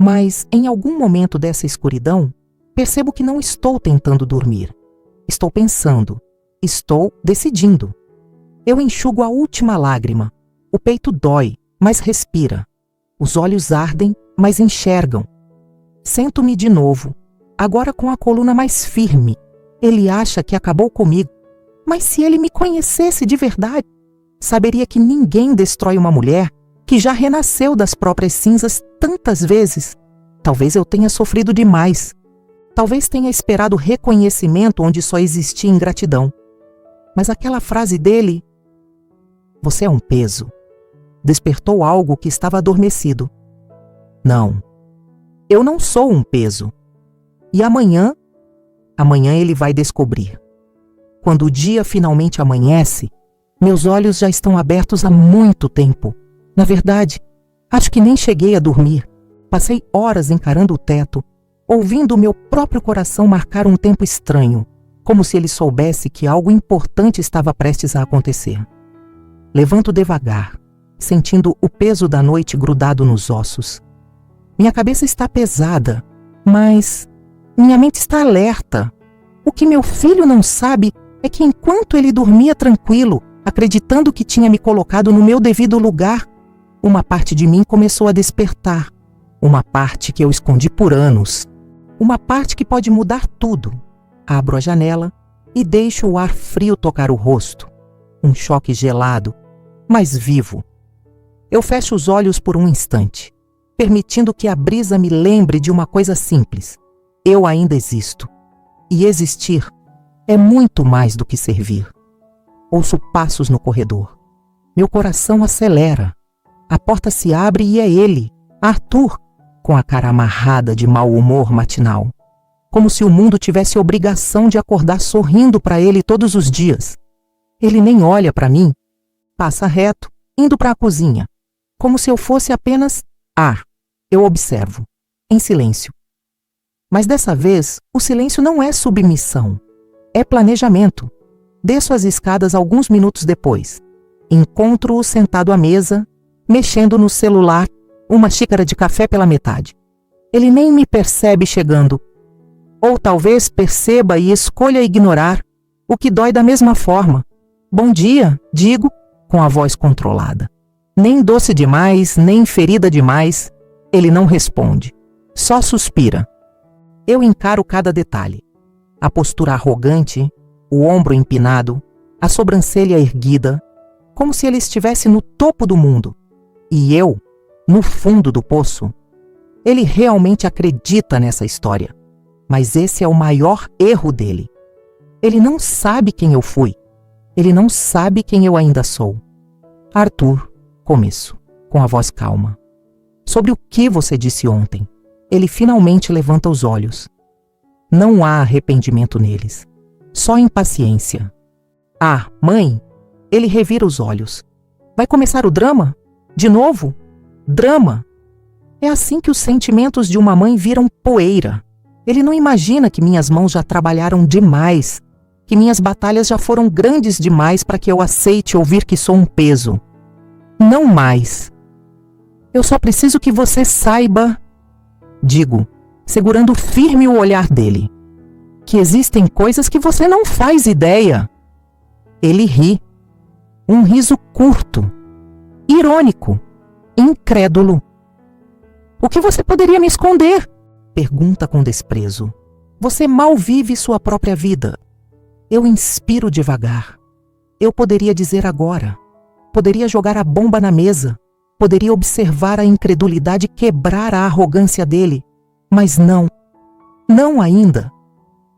[SPEAKER 1] Mas em algum momento dessa escuridão, percebo que não estou tentando dormir. Estou pensando. Estou decidindo. Eu enxugo a última lágrima. O peito dói, mas respira. Os olhos ardem, mas enxergam. Sento-me de novo, agora com a coluna mais firme. Ele acha que acabou comigo. Mas se ele me conhecesse de verdade, saberia que ninguém destrói uma mulher que já renasceu das próprias cinzas tantas vezes. Talvez eu tenha sofrido demais. Talvez tenha esperado reconhecimento onde só existia ingratidão. Mas aquela frase dele, "Você é um peso", despertou algo que estava adormecido. Não, eu não sou um peso. E amanhã ele vai descobrir. Quando o dia finalmente amanhece, meus olhos já estão abertos há muito tempo. Na verdade, acho que nem cheguei a dormir. Passei horas encarando o teto, ouvindo o meu próprio coração marcar um tempo estranho, como se ele soubesse que algo importante estava prestes a acontecer. Levanto devagar, sentindo o peso da noite grudado nos ossos. Minha cabeça está pesada, mas minha mente está alerta. O que meu filho não sabe é que enquanto ele dormia tranquilo, acreditando que tinha me colocado no meu devido lugar, uma parte de mim começou a despertar. Uma parte que eu escondi por anos. Uma parte que pode mudar tudo. Abro a janela e deixo o ar frio tocar o rosto. Um choque gelado, mas vivo. Eu fecho os olhos por um instante, permitindo que a brisa me lembre de uma coisa simples. Eu ainda existo. E existir é muito mais do que servir. Ouço passos no corredor. Meu coração acelera. A porta se abre e é ele, Arthur, com a cara amarrada de mau humor matinal. Como se o mundo tivesse obrigação de acordar sorrindo para ele todos os dias. Ele nem olha para mim. Passa reto, indo para a cozinha. Como se eu fosse apenas ar. Eu observo, em silêncio. Mas dessa vez, o silêncio não é submissão. É planejamento. Desço as escadas alguns minutos depois. Encontro-o sentado à mesa, mexendo no celular, uma xícara de café pela metade. Ele nem me percebe chegando. Ou talvez perceba e escolha ignorar, o que dói da mesma forma. "Bom dia", digo, com a voz controlada. Nem doce demais, nem ferida demais. Ele não responde. Só suspira. Eu encaro cada detalhe. A postura arrogante, o ombro empinado, a sobrancelha erguida, como se ele estivesse no topo do mundo. E eu, no fundo do poço. Ele realmente acredita nessa história. Mas esse é o maior erro dele. Ele não sabe quem eu fui. Ele não sabe quem eu ainda sou. "Arthur", começo, com a voz calma. "Sobre o que você disse ontem?" Ele finalmente levanta os olhos. Não há arrependimento neles. Só impaciência. "Ah, mãe?" Ele revira os olhos. "Vai começar o drama? De novo? Drama?" É assim que os sentimentos de uma mãe viram poeira. Ele não imagina que minhas mãos já trabalharam demais, que minhas batalhas já foram grandes demais para que eu aceite ouvir que sou um peso. Não mais. Eu só preciso que você saiba, digo, segurando firme o olhar dele, que existem coisas que você não faz ideia. Ele ri. Um riso curto, irônico, incrédulo. O que você poderia me esconder? Pergunta com desprezo. Você mal vive sua própria vida. Eu inspiro devagar. Eu poderia dizer agora. Poderia jogar a bomba na mesa. Poderia observar a incredulidade quebrar a arrogância dele. Mas não. Não ainda.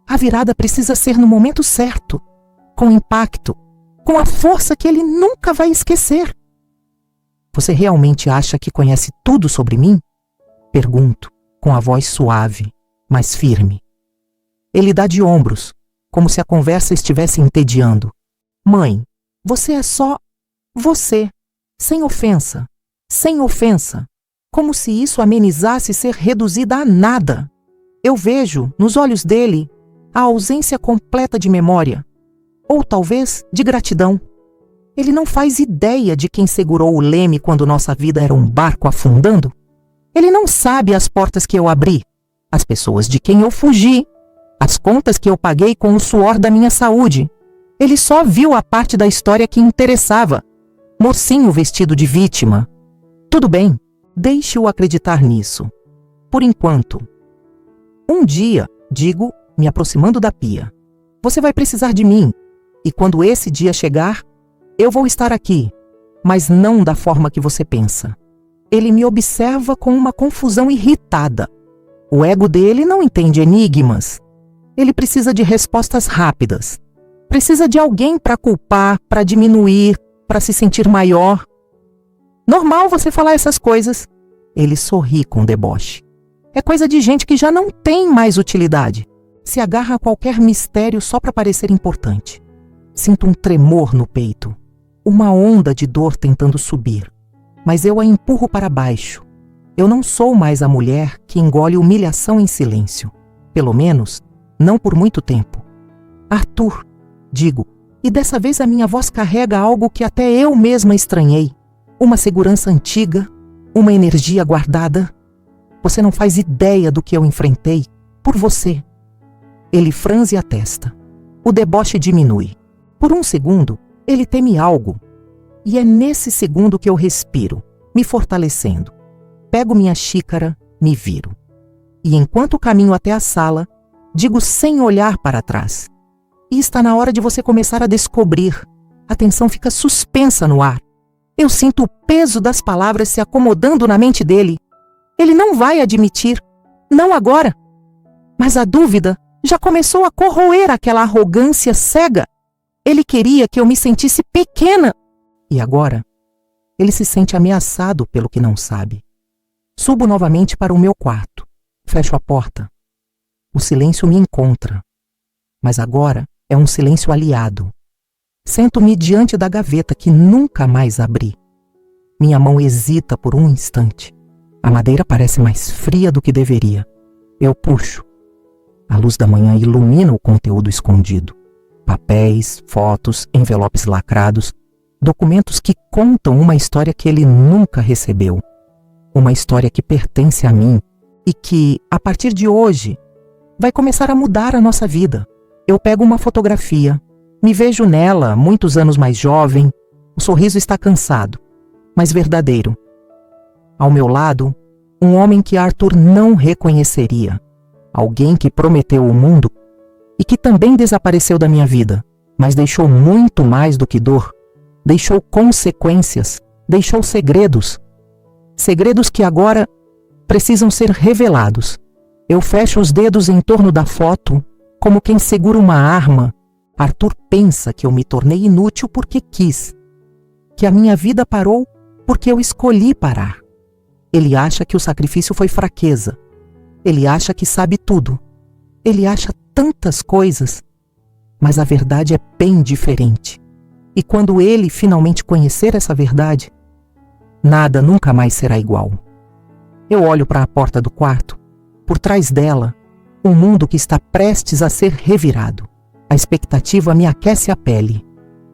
[SPEAKER 1] A virada precisa ser no momento certo, com impacto, com a força que ele nunca vai esquecer. Você realmente acha que conhece tudo sobre mim? Pergunto, com a voz suave, mas firme. Ele dá de ombros, como se a conversa estivesse entediando. Mãe, você é só você, sem ofensa, como se isso amenizasse ser reduzida a nada. Eu vejo, nos olhos dele, a ausência completa de memória, ou talvez de gratidão. Ele não faz ideia de quem segurou o leme quando nossa vida era um barco afundando. Ele não sabe as portas que eu abri, as pessoas de quem eu fugi, as contas que eu paguei com o suor da minha saúde. Ele só viu a parte da história que interessava. Mocinho vestido de vítima. Tudo bem, deixe-o acreditar nisso. Por enquanto. Um dia, digo, me aproximando da pia, você vai precisar de mim. E quando esse dia chegar, eu vou estar aqui, mas não da forma que você pensa. Ele me observa com uma confusão irritada. O ego dele não entende enigmas. Ele precisa de respostas rápidas. Precisa de alguém para culpar, para diminuir, para se sentir maior. Normal você falar essas coisas. Ele sorri com deboche. É coisa de gente que já não tem mais utilidade. Se agarra a qualquer mistério só para parecer importante. Sinto um tremor no peito. Uma onda de dor tentando subir. Mas eu a empurro para baixo. Eu não sou mais a mulher que engole humilhação em silêncio. Pelo menos, não por muito tempo. Arthur, digo, e dessa vez a minha voz carrega algo que até eu mesma estranhei. Uma segurança antiga, uma energia guardada. Você não faz ideia do que eu enfrentei por você. Ele franze a testa. O deboche diminui. Por um segundo, ele teme algo. E é nesse segundo que eu respiro, me fortalecendo. Pego minha xícara, me viro. E enquanto caminho até a sala, digo sem olhar para trás. E está na hora de você começar a descobrir. A tensão fica suspensa no ar. Eu sinto o peso das palavras se acomodando na mente dele. Ele não vai admitir. Não agora. Mas a dúvida já começou a corroer aquela arrogância cega. Ele queria que eu me sentisse pequena. E agora, ele se sente ameaçado pelo que não sabe. Subo novamente para o meu quarto. Fecho a porta. O silêncio me encontra. Mas agora é um silêncio aliado. Sento-me diante da gaveta que nunca mais abri. Minha mão hesita por um instante. A madeira parece mais fria do que deveria. Eu puxo. A luz da manhã ilumina o conteúdo escondido. Papéis, fotos, envelopes lacrados, documentos que contam uma história que ele nunca recebeu. Uma história que pertence a mim e que, a partir de hoje, vai começar a mudar a nossa vida. Eu pego uma fotografia, me vejo nela, muitos anos mais jovem, o sorriso está cansado, mas verdadeiro. Ao meu lado, um homem que Arthur não reconheceria. Alguém que prometeu o mundo e que também desapareceu da minha vida, mas deixou muito mais do que dor. Deixou consequências, deixou segredos. Segredos que agora precisam ser revelados. Eu fecho os dedos em torno da foto, como quem segura uma arma. Arthur pensa que eu me tornei inútil porque quis. Que a minha vida parou porque eu escolhi parar. Ele acha que o sacrifício foi fraqueza. Ele acha que sabe tudo. Ele acha tantas coisas. Mas a verdade é bem diferente. E quando ele finalmente conhecer essa verdade, nada nunca mais será igual. Eu olho para a porta do quarto. Por trás dela, Um mundo que está prestes a ser revirado. A expectativa me aquece a pele.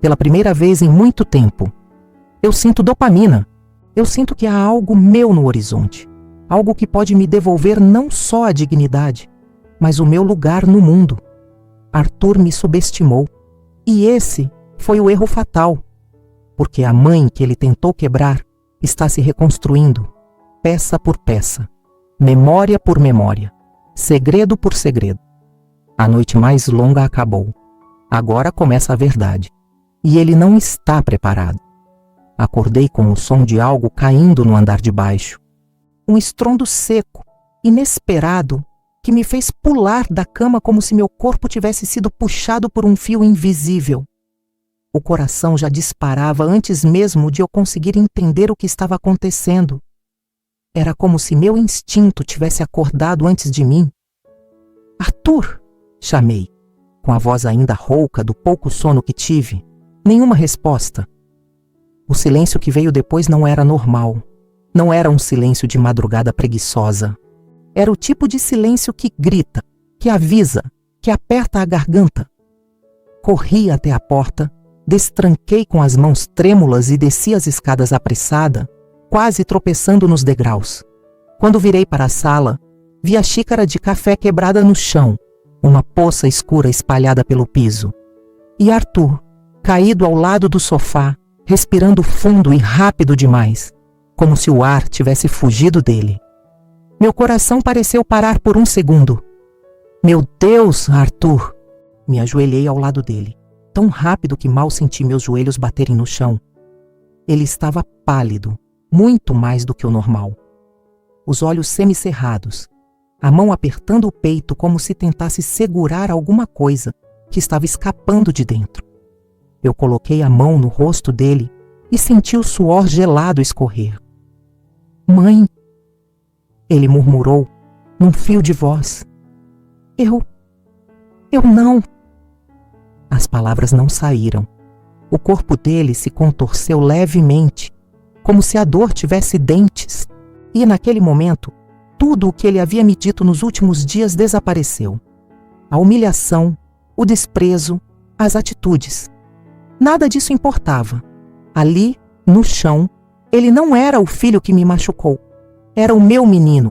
[SPEAKER 1] Pela primeira vez em muito tempo. Eu sinto dopamina. Eu sinto que há algo meu no horizonte. Algo que pode me devolver não só a dignidade, mas o meu lugar no mundo. Arthur me subestimou. E esse foi o erro fatal. Porque a mãe que ele tentou quebrar está se reconstruindo, peça por peça, memória por memória, segredo por segredo. A noite mais longa acabou. Agora começa a verdade. E ele não está preparado. Acordei com o som de algo caindo no andar de baixo. Um estrondo seco, inesperado, que me fez pular da cama como se meu corpo tivesse sido puxado por um fio invisível. O coração já disparava antes mesmo de eu conseguir entender o que estava acontecendo. Era como se meu instinto tivesse acordado antes de mim. Arthur! Chamei, com a voz ainda rouca do pouco sono que tive. Nenhuma resposta. O silêncio que veio depois não era normal. Não era um silêncio de madrugada preguiçosa. Era o tipo de silêncio que grita, que avisa, que aperta a garganta. Corri até a porta, destranquei com as mãos trêmulas e desci as escadas apressada, quase tropeçando nos degraus. Quando virei para a sala, vi a xícara de café quebrada no chão, uma poça escura espalhada pelo piso. E Arthur, caído ao lado do sofá, respirando fundo e rápido demais, como se o ar tivesse fugido dele. Meu coração pareceu parar por um segundo. Meu Deus, Arthur! Me ajoelhei ao lado dele, tão rápido que mal senti meus joelhos baterem no chão. Ele estava pálido, muito mais do que o normal. Os olhos semicerrados, a mão apertando o peito como se tentasse segurar alguma coisa que estava escapando de dentro. Eu coloquei a mão no rosto dele e senti o suor gelado escorrer. Mãe, ele murmurou, num fio de voz. Eu não. As palavras não saíram. O corpo dele se contorceu levemente, como se a dor tivesse dentes. E naquele momento, tudo o que ele havia me dito nos últimos dias desapareceu. A humilhação, o desprezo, as atitudes. Nada disso importava. Ali, no chão, ele não era o filho que me machucou. Era o meu menino,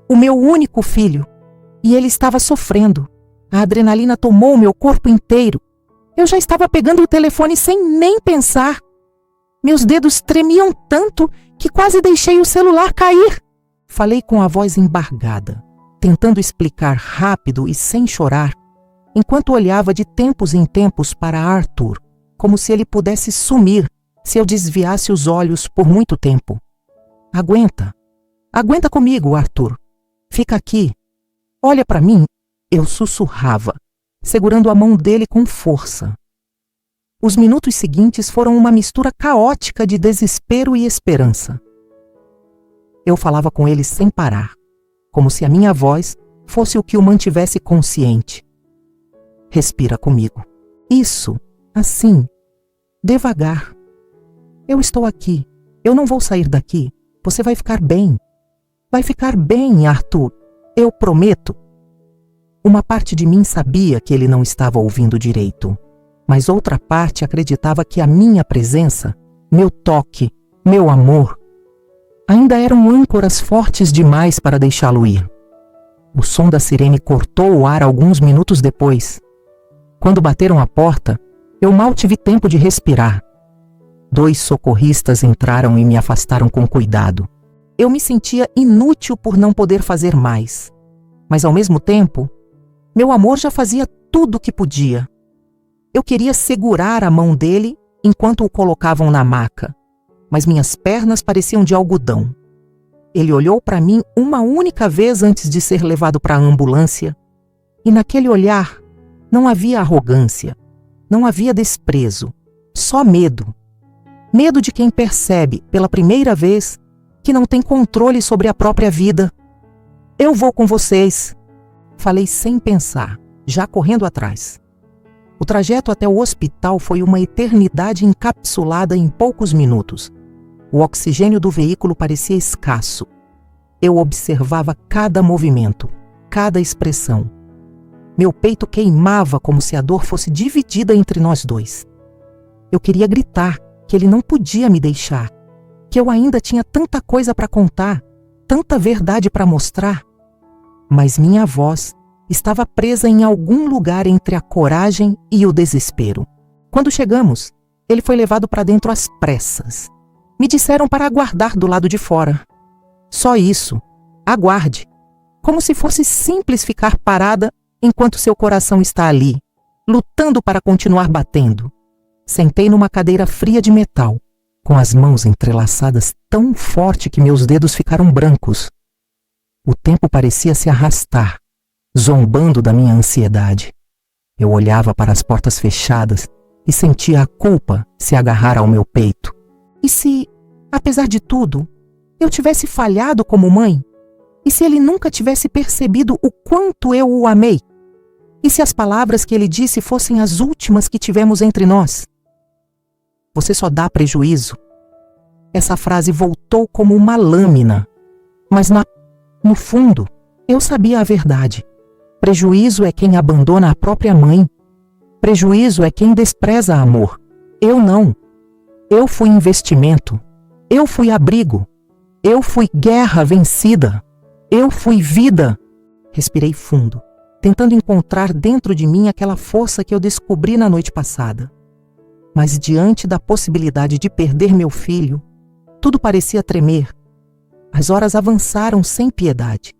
[SPEAKER 1] o meu único filho. E ele estava sofrendo. A adrenalina tomou o meu corpo inteiro. Eu já estava pegando o telefone sem nem pensar. Meus dedos tremiam tanto que quase deixei o celular cair. Falei com a voz embargada, tentando explicar rápido e sem chorar, enquanto olhava de tempos em tempos para Arthur, como se ele pudesse sumir se eu desviasse os olhos por muito tempo. Aguenta. Aguenta comigo, Arthur. Fica aqui. Olha para mim. Eu sussurrava, segurando a mão dele com força. Os minutos seguintes foram uma mistura caótica de desespero e esperança. Eu falava com ele sem parar, como se a minha voz fosse o que o mantivesse consciente. Respira comigo. Isso, assim, devagar. Eu estou aqui. Eu não vou sair daqui. Você vai ficar bem. Vai ficar bem, Arthur. Eu prometo. Uma parte de mim sabia que ele não estava ouvindo direito, mas outra parte acreditava que a minha presença, meu toque, meu amor, ainda eram âncoras fortes demais para deixá-lo ir. O som da sirene cortou o ar alguns minutos depois. Quando bateram a porta, eu mal tive tempo de respirar. 2 socorristas entraram e me afastaram com cuidado. Eu me sentia inútil por não poder fazer mais, mas ao mesmo tempo, meu amor já fazia tudo o que podia. Eu queria segurar a mão dele enquanto o colocavam na maca, mas minhas pernas pareciam de algodão. Ele olhou para mim uma única vez antes de ser levado para a ambulância, e naquele olhar não havia arrogância, não havia desprezo, só medo. Medo de quem percebe, pela primeira vez, que não tem controle sobre a própria vida. Eu vou com vocês. Falei sem pensar, já correndo atrás. O trajeto até o hospital foi uma eternidade encapsulada em poucos minutos. O oxigênio do veículo parecia escasso. Eu observava cada movimento, cada expressão, Meu peito queimava como se a dor fosse dividida entre nós dois. Eu queria gritar que ele não podia me deixar, que eu ainda tinha tanta coisa para contar, tanta verdade para mostrar. Mas minha voz estava presa em algum lugar entre a coragem e o desespero. Quando chegamos, ele foi levado para dentro às pressas. Me disseram para aguardar do lado de fora. Só isso, aguarde, como se fosse simples ficar parada enquanto seu coração está ali, lutando para continuar batendo. Sentei numa cadeira fria de metal, com as mãos entrelaçadas tão forte que meus dedos ficaram brancos. O tempo parecia se arrastar, zombando da minha ansiedade. Eu olhava para as portas fechadas e sentia a culpa se agarrar ao meu peito. E se, apesar de tudo, eu tivesse falhado como mãe? E se ele nunca tivesse percebido o quanto eu o amei? E se as palavras que ele disse fossem as últimas que tivemos entre nós? Você só dá prejuízo. Essa frase voltou como uma lâmina. Mas no fundo, eu sabia a verdade. Prejuízo é quem abandona a própria mãe. Prejuízo é quem despreza amor. Eu não. Eu fui investimento. Eu fui abrigo. Eu fui guerra vencida. Eu fui vida. Respirei fundo, tentando encontrar dentro de mim aquela força que eu descobri na noite passada. Mas diante da possibilidade de perder meu filho, tudo parecia tremer. As horas avançaram sem piedade.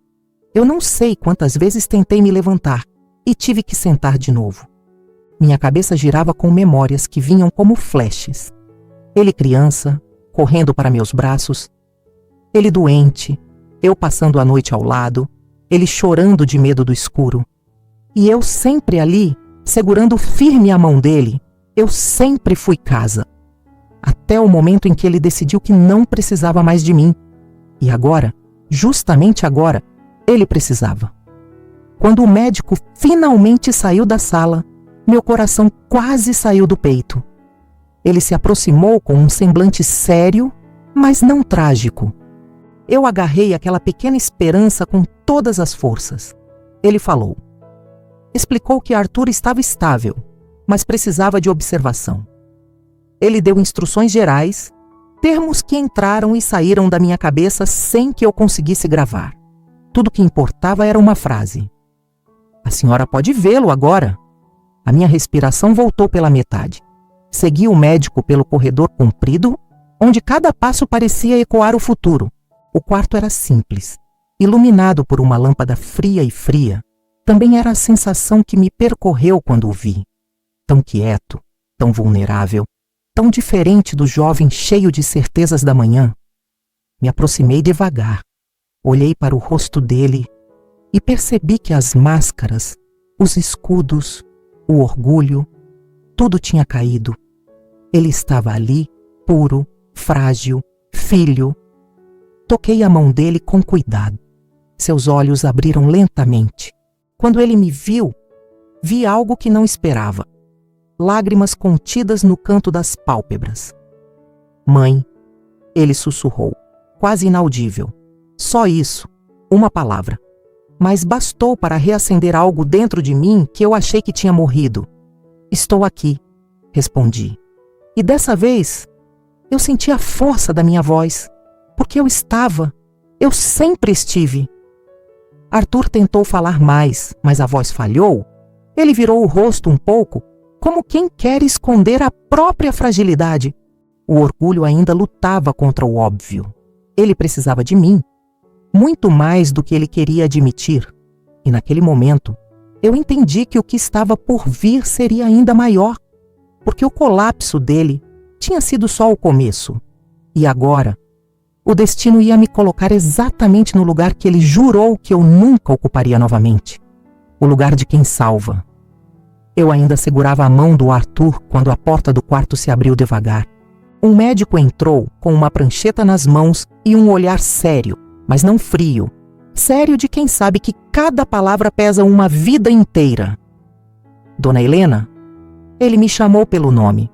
[SPEAKER 1] Eu não sei quantas vezes tentei me levantar e tive que sentar de novo. Minha cabeça girava com memórias que vinham como flashes. Ele criança, correndo para meus braços. Ele doente, eu passando a noite ao lado, ele chorando de medo do escuro. E eu sempre ali, segurando firme a mão dele. Eu sempre fui casa. Até o momento em que ele decidiu que não precisava mais de mim. E agora, justamente agora, ele precisava. Quando o médico finalmente saiu da sala, meu coração quase saiu do peito. Ele se aproximou com um semblante sério, mas não trágico. Eu agarrei aquela pequena esperança com todas as forças. Ele falou. Explicou que Arthur estava estável, mas precisava de observação. Ele deu instruções gerais, termos que entraram e saíram da minha cabeça sem que eu conseguisse gravar. Tudo que importava era uma frase. A senhora pode vê-lo agora. A minha respiração voltou pela metade. Segui o médico pelo corredor comprido, onde cada passo parecia ecoar o futuro. O quarto era simples, iluminado por uma lâmpada fria e fria. Também era a sensação que me percorreu quando o vi. Tão quieto, tão vulnerável, tão diferente do jovem cheio de certezas da manhã. Me aproximei devagar, olhei para o rosto dele e percebi que as máscaras, os escudos, o orgulho, tudo tinha caído. Ele estava ali, puro, frágil, filho. Toquei a mão dele com cuidado. Seus olhos abriram lentamente. Quando ele me viu, vi algo que não esperava. Lágrimas contidas no canto das pálpebras. Mãe, ele sussurrou, quase inaudível. Só isso, uma palavra. Mas bastou para reacender algo dentro de mim que eu achei que tinha morrido. Estou aqui, respondi. E dessa vez, eu senti a força da minha voz, porque eu sempre estive. Arthur tentou falar mais, mas a voz falhou. Ele virou o rosto um pouco, como quem quer esconder a própria fragilidade. O orgulho ainda lutava contra o óbvio. Ele precisava de mim, muito mais do que ele queria admitir. E naquele momento, eu entendi que o que estava por vir seria ainda maior, porque o colapso dele tinha sido só o começo. E agora, o destino ia me colocar exatamente no lugar que ele jurou que eu nunca ocuparia novamente. O lugar de quem salva. Eu ainda segurava a mão do Arthur quando a porta do quarto se abriu devagar. Um médico entrou com uma prancheta nas mãos e um olhar sério, mas não frio. Sério de quem sabe que cada palavra pesa uma vida inteira. Dona Helena? Ele me chamou pelo nome.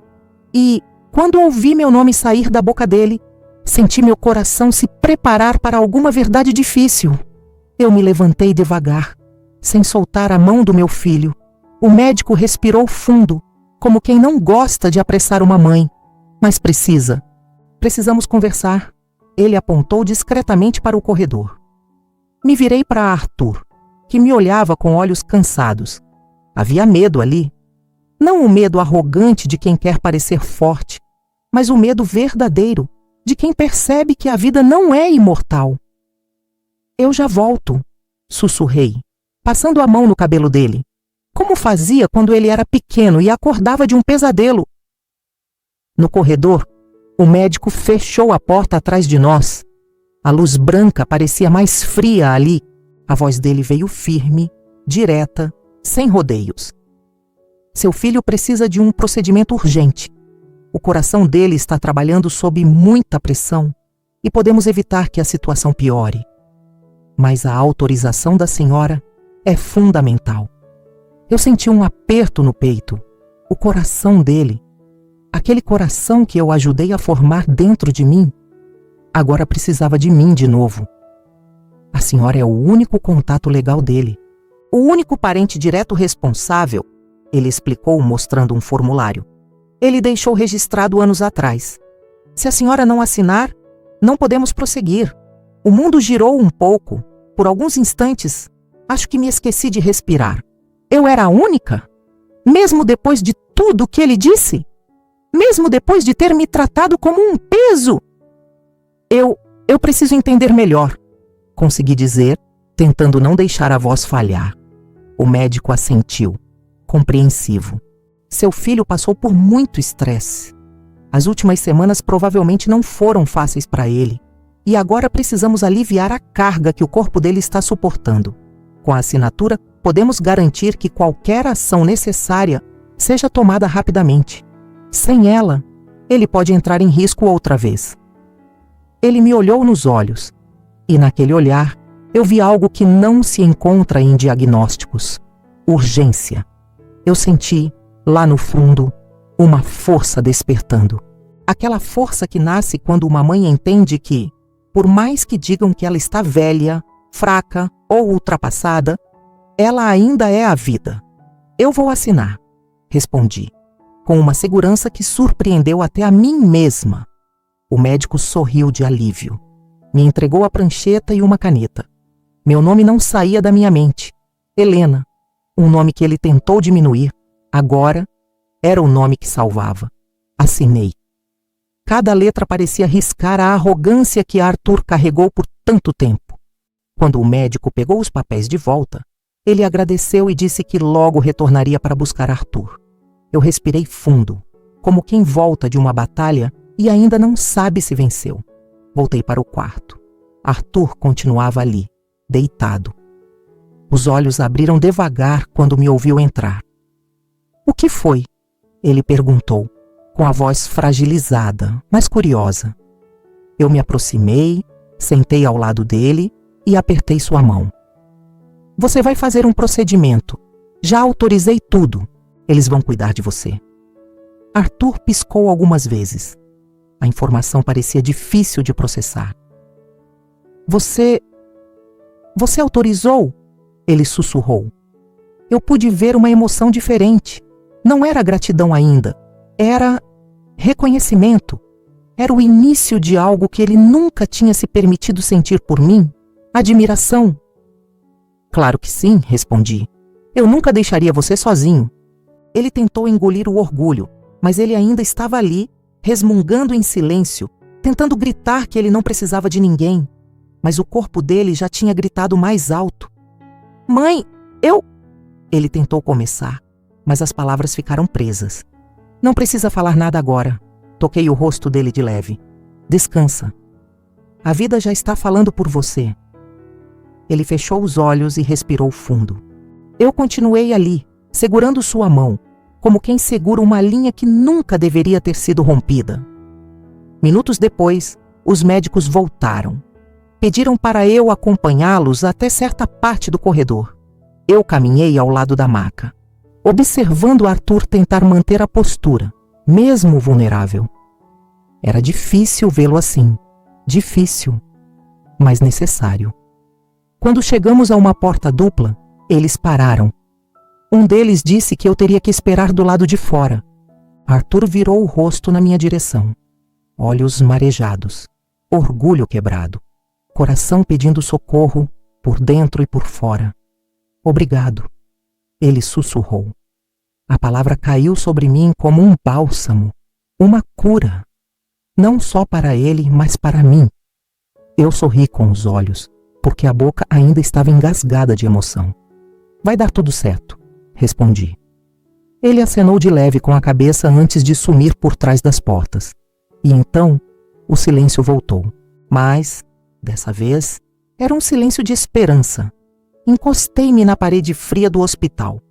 [SPEAKER 1] E, quando ouvi meu nome sair da boca dele, senti meu coração se preparar para alguma verdade difícil. Eu me levantei devagar, Sem soltar a mão do meu filho, o médico respirou fundo, como quem não gosta de apressar uma mãe, mas precisa. Precisamos conversar. Ele apontou discretamente para o corredor. Me virei para Arthur, que me olhava com olhos cansados. Havia medo ali. Não o medo arrogante de quem quer parecer forte, mas o medo verdadeiro de quem percebe que a vida não é imortal. Eu já volto, sussurrei, passando a mão no cabelo dele, como fazia quando ele era pequeno e acordava de um pesadelo. No corredor, o médico fechou a porta atrás de nós. A luz branca parecia mais fria ali. A voz dele veio firme, direta, sem rodeios. Seu filho precisa de um procedimento urgente. O coração dele está trabalhando sob muita pressão e podemos evitar que a situação piore. Mas a autorização da senhora é fundamental. Eu senti um aperto no peito. O coração dele, aquele coração que eu ajudei a formar dentro de mim, agora precisava de mim de novo. A senhora é o único contato legal dele. O único parente direto responsável, ele explicou mostrando um formulário. Ele deixou registrado anos atrás. Se a senhora não assinar, não podemos prosseguir. O mundo girou um pouco. Por alguns instantes, acho que me esqueci de respirar. Eu era a única? Mesmo depois de tudo que ele disse? Mesmo depois de ter me tratado como um peso? Eu preciso entender melhor, consegui dizer, tentando não deixar a voz falhar. O médico assentiu, compreensivo. Seu filho passou por muito estresse. As últimas semanas provavelmente não foram fáceis para ele. E agora precisamos aliviar a carga que o corpo dele está suportando. Com a assinatura, podemos garantir que qualquer ação necessária seja tomada rapidamente. Sem ela, ele pode entrar em risco outra vez. Ele me olhou nos olhos, e naquele olhar eu vi algo que não se encontra em diagnósticos: urgência. Eu senti, lá no fundo, uma força despertando. Aquela força que nasce quando uma mãe entende que, por mais que digam que ela está velha, fraca ou ultrapassada, ela ainda é a vida. Eu vou assinar, respondi, com uma segurança que surpreendeu até a mim mesma. O médico sorriu de alívio. Me entregou a prancheta e uma caneta. Meu nome não saía da minha mente. Helena, um nome que ele tentou diminuir, agora era o nome que salvava. Assinei. Cada letra parecia riscar a arrogância que Arthur carregou por tanto tempo. Quando o médico pegou os papéis de volta, ele agradeceu e disse que logo retornaria para buscar Arthur. Eu respirei fundo, como quem volta de uma batalha e ainda não sabe se venceu. Voltei para o quarto. Arthur continuava ali, deitado. Os olhos abriram devagar quando me ouviu entrar. O que foi? Ele perguntou, com a voz fragilizada, mas curiosa. Eu me aproximei, sentei ao lado dele e apertei sua mão. Você vai fazer um procedimento. Já autorizei tudo. Eles vão cuidar de você. Arthur piscou algumas vezes. A informação parecia difícil de processar. Você autorizou? Ele sussurrou. Eu pude ver uma emoção diferente. Não era gratidão ainda. Era reconhecimento. Era o início de algo que ele nunca tinha se permitido sentir por mim. Admiração. Claro que sim, respondi. Eu nunca deixaria você sozinho. Ele tentou engolir o orgulho, mas ele ainda estava ali, resmungando em silêncio, tentando gritar que ele não precisava de ninguém. Mas o corpo dele já tinha gritado mais alto. Mãe, eu... Ele tentou começar, mas as palavras ficaram presas. Não precisa falar nada agora. Toquei o rosto dele de leve. Descansa. A vida já está falando por você. Ele fechou os olhos e respirou fundo. Eu continuei ali, segurando sua mão, como quem segura uma linha que nunca deveria ter sido rompida. Minutos depois, os médicos voltaram. Pediram para eu acompanhá-los até certa parte do corredor. Eu caminhei ao lado da maca, observando Arthur tentar manter a postura, mesmo vulnerável. Era difícil vê-lo assim. Difícil, mas necessário. Quando chegamos a uma porta dupla, Eles pararam. Um deles disse que eu teria que esperar do lado de fora. Arthur virou o rosto na minha direção. Olhos marejados, orgulho quebrado, coração pedindo socorro por dentro e por fora. Obrigado, ele sussurrou. A palavra caiu sobre mim como um bálsamo, uma cura. Não só para ele, mas para mim. Eu sorri com os olhos, porque a boca ainda estava engasgada de emoção. Vai dar tudo certo, respondi. Ele acenou de leve com a cabeça antes de sumir por trás das portas. E então, o silêncio voltou. Mas, dessa vez, era um silêncio de esperança. Encostei-me na parede fria do hospital.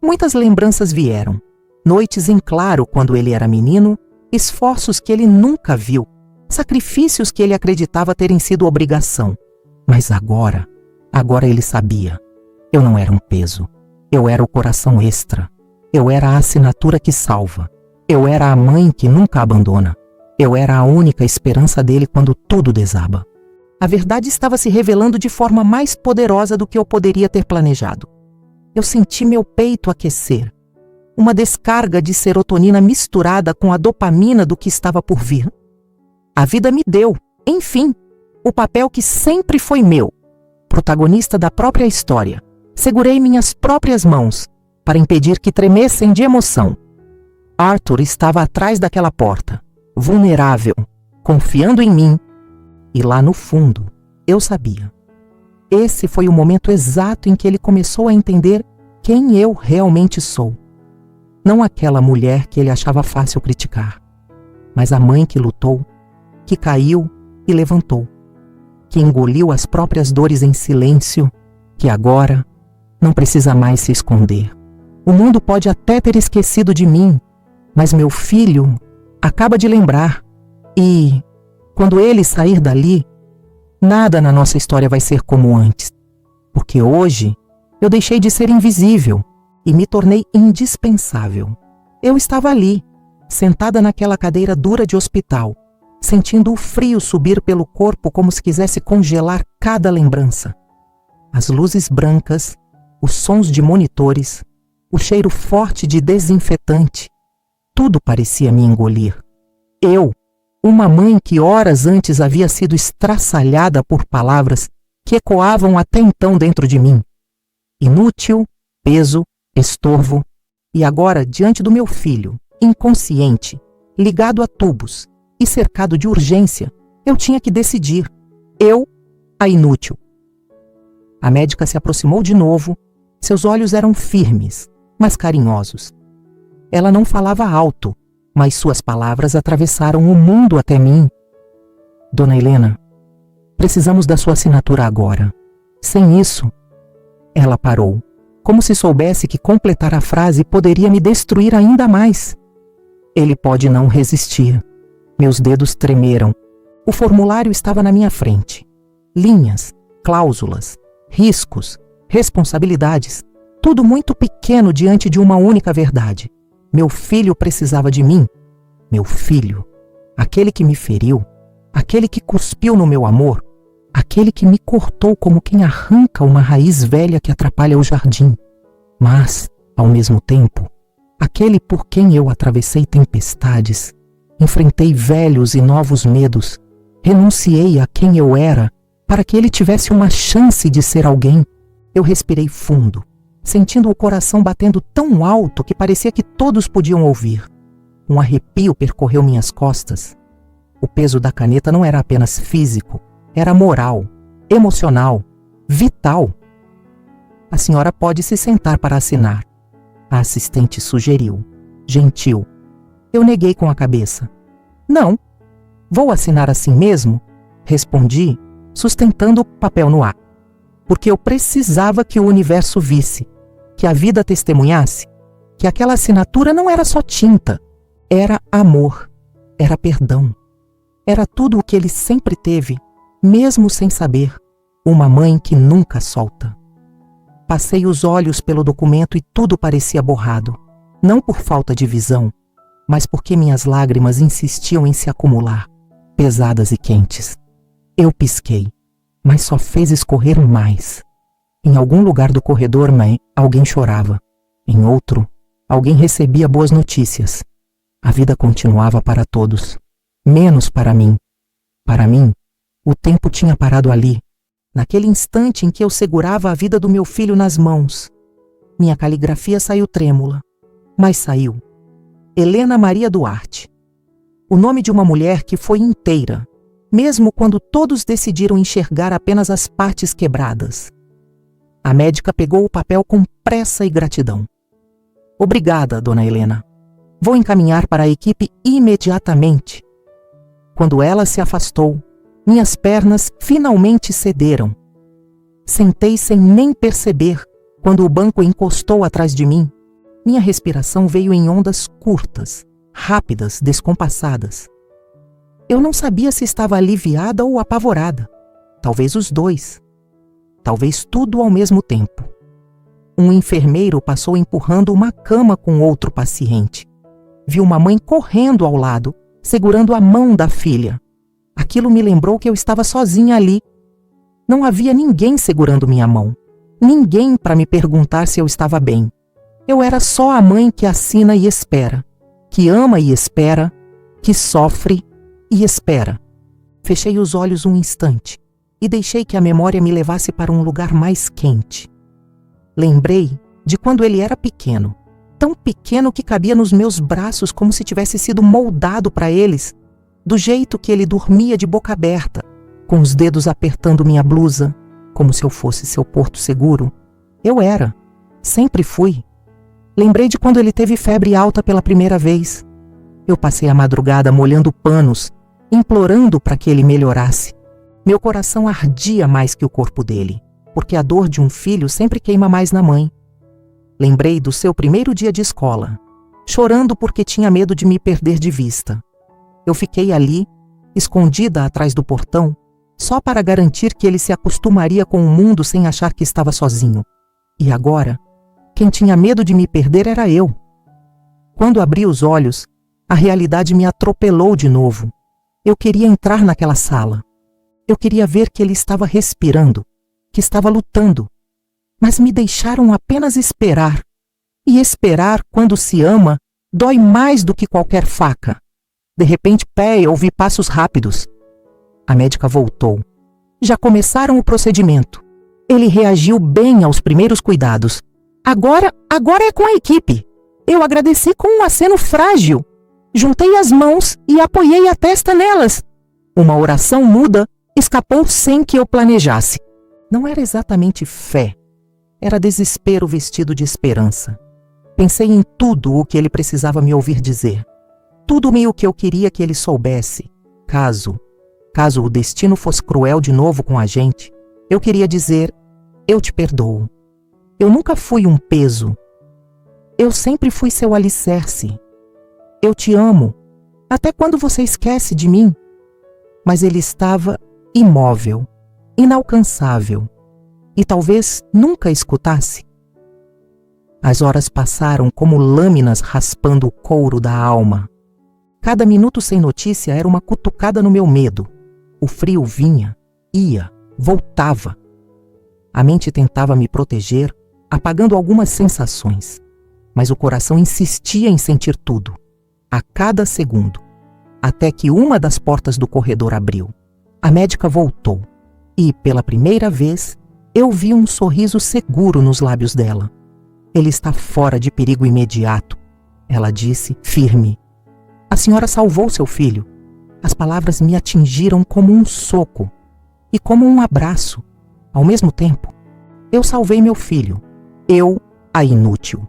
[SPEAKER 1] Muitas lembranças vieram. Noites em claro quando ele era menino, esforços que ele nunca viu, sacrifícios que ele acreditava terem sido obrigação. Mas agora ele sabia. Eu não era um peso. Eu era o coração extra. Eu era a assinatura que salva. Eu era a mãe que nunca abandona. Eu era a única esperança dele quando tudo desaba. A verdade estava se revelando de forma mais poderosa do que eu poderia ter planejado. Eu senti meu peito aquecer. Uma descarga de serotonina misturada com a dopamina do que estava por vir. A vida me deu, enfim, o papel que sempre foi meu, protagonista da própria história. Segurei minhas próprias mãos para impedir que tremessem de emoção. Arthur estava atrás daquela porta, vulnerável, confiando em mim. E lá no fundo, eu sabia. Esse foi o momento exato em que ele começou a entender quem eu realmente sou. Não aquela mulher que ele achava fácil criticar, mas a mãe que lutou, que caiu e levantou, que engoliu as próprias dores em silêncio, que agora não precisa mais se esconder. O mundo pode até ter esquecido de mim, mas meu filho acaba de lembrar. E, quando ele sair dali, nada na nossa história vai ser como antes. Porque hoje eu deixei de ser invisível e me tornei indispensável. Eu estava ali, sentada naquela cadeira dura de hospital, sentindo o frio subir pelo corpo como se quisesse congelar cada lembrança. As luzes brancas, os sons de monitores, o cheiro forte de desinfetante, tudo parecia me engolir. Eu, uma mãe que horas antes havia sido estraçalhada por palavras que ecoavam até então dentro de mim. Inútil, peso, estorvo, e agora diante do meu filho, inconsciente, ligado a tubos e cercado de urgência, eu tinha que decidir. Eu, a inútil. A médica se aproximou de novo, seus olhos eram firmes, mas carinhosos. Ela não falava alto, mas suas palavras atravessaram o mundo até mim. Dona Helena, precisamos da sua assinatura agora. Sem isso... Ela parou, como se soubesse que completar a frase poderia me destruir ainda mais. Ele pode não resistir. Meus dedos tremeram. O formulário estava na minha frente. Linhas, cláusulas, riscos, responsabilidades. Tudo muito pequeno diante de uma única verdade. Meu filho precisava de mim. Meu filho, aquele que me feriu, aquele que cuspiu no meu amor, aquele que me cortou como quem arranca uma raiz velha que atrapalha o jardim. Mas, ao mesmo tempo, aquele por quem eu atravessei tempestades, enfrentei velhos e novos medos, renunciei a quem eu era para que ele tivesse uma chance de ser alguém. Eu respirei fundo, sentindo o coração batendo tão alto que parecia que todos podiam ouvir. Um arrepio percorreu minhas costas. O peso da caneta não era apenas físico, era moral, emocional, vital. A senhora pode se sentar para assinar. A assistente sugeriu, gentil. Eu neguei com a cabeça. Não, vou assinar assim mesmo, respondi, sustentando o papel no ar. Porque eu precisava que o universo visse, que a vida testemunhasse, que aquela assinatura não era só tinta, era amor, era perdão. Era tudo o que ele sempre teve, mesmo sem saber, uma mãe que nunca solta. Passei os olhos pelo documento e tudo parecia borrado, não por falta de visão, mas porque minhas lágrimas insistiam em se acumular, pesadas e quentes. Eu pisquei, mas só fez escorrer mais. Em algum lugar do corredor, alguém chorava. Em outro, alguém recebia boas notícias. A vida continuava para todos, menos para mim. Para mim, o tempo tinha parado ali, naquele instante em que eu segurava a vida do meu filho nas mãos. Minha caligrafia saiu trêmula, mas saiu. Helena Maria Duarte. O nome de uma mulher que foi inteira, mesmo quando todos decidiram enxergar apenas as partes quebradas. A médica pegou o papel com pressa e gratidão. Obrigada, dona Helena. Vou encaminhar para a equipe imediatamente. Quando ela se afastou, minhas pernas finalmente cederam. Sentei sem nem perceber quando o banco encostou atrás de mim. Minha respiração veio em ondas curtas, rápidas, descompassadas. Eu não sabia se estava aliviada ou apavorada. Talvez os dois. Talvez tudo ao mesmo tempo. Um enfermeiro passou empurrando uma cama com outro paciente. Vi uma mãe correndo ao lado, segurando a mão da filha. Aquilo me lembrou que eu estava sozinha ali. Não havia ninguém segurando minha mão. Ninguém para me perguntar se eu estava bem. Eu era só a mãe que assina e espera, que ama e espera, que sofre e espera. Fechei os olhos um instante e deixei que a memória me levasse para um lugar mais quente. Lembrei de quando ele era pequeno, tão pequeno que cabia nos meus braços como se tivesse sido moldado para eles, do jeito que ele dormia de boca aberta, com os dedos apertando minha blusa, como se eu fosse seu porto seguro. Eu era, sempre fui. Lembrei de quando ele teve febre alta pela primeira vez. Eu passei a madrugada molhando panos, implorando para que ele melhorasse. Meu coração ardia mais que o corpo dele, porque a dor de um filho sempre queima mais na mãe. Lembrei do seu primeiro dia de escola, chorando porque tinha medo de me perder de vista. Eu fiquei ali, escondida atrás do portão, só para garantir que ele se acostumaria com o mundo sem achar que estava sozinho. E agora, quem tinha medo de me perder era eu. Quando abri os olhos, a realidade me atropelou de novo. Eu queria entrar naquela sala. Eu queria ver que ele estava respirando, que estava lutando. Mas me deixaram apenas esperar. E esperar, quando se ama, dói mais do que qualquer faca. De repente, ouvi passos rápidos. A médica voltou. Já começaram o procedimento. Ele reagiu bem aos primeiros cuidados. Agora é com a equipe. Eu agradeci com um aceno frágil. Juntei as mãos e apoiei a testa nelas. Uma oração muda escapou sem que eu planejasse. Não era exatamente fé. Era desespero vestido de esperança. Pensei em tudo o que ele precisava me ouvir dizer. Tudo meio que eu queria que ele soubesse. Caso o destino fosse cruel de novo com a gente, eu queria dizer, eu te perdoo. Eu nunca fui um peso. Eu sempre fui seu alicerce. Eu te amo, até quando você esquece de mim. Mas ele estava imóvel, inalcançável, e talvez nunca escutasse. As horas passaram como lâminas raspando o couro da alma. Cada minuto sem notícia era uma cutucada no meu medo. O frio vinha, ia, voltava. A mente tentava me proteger, apagando algumas sensações, mas o coração insistia em sentir tudo, a cada segundo, até que uma das portas do corredor abriu. A médica voltou e, pela primeira vez, eu vi um sorriso seguro nos lábios dela. Ele está fora de perigo imediato, ela disse, firme. A senhora salvou seu filho. As palavras me atingiram como um soco e como um abraço, ao mesmo tempo. Eu salvei meu filho. Eu, a inútil.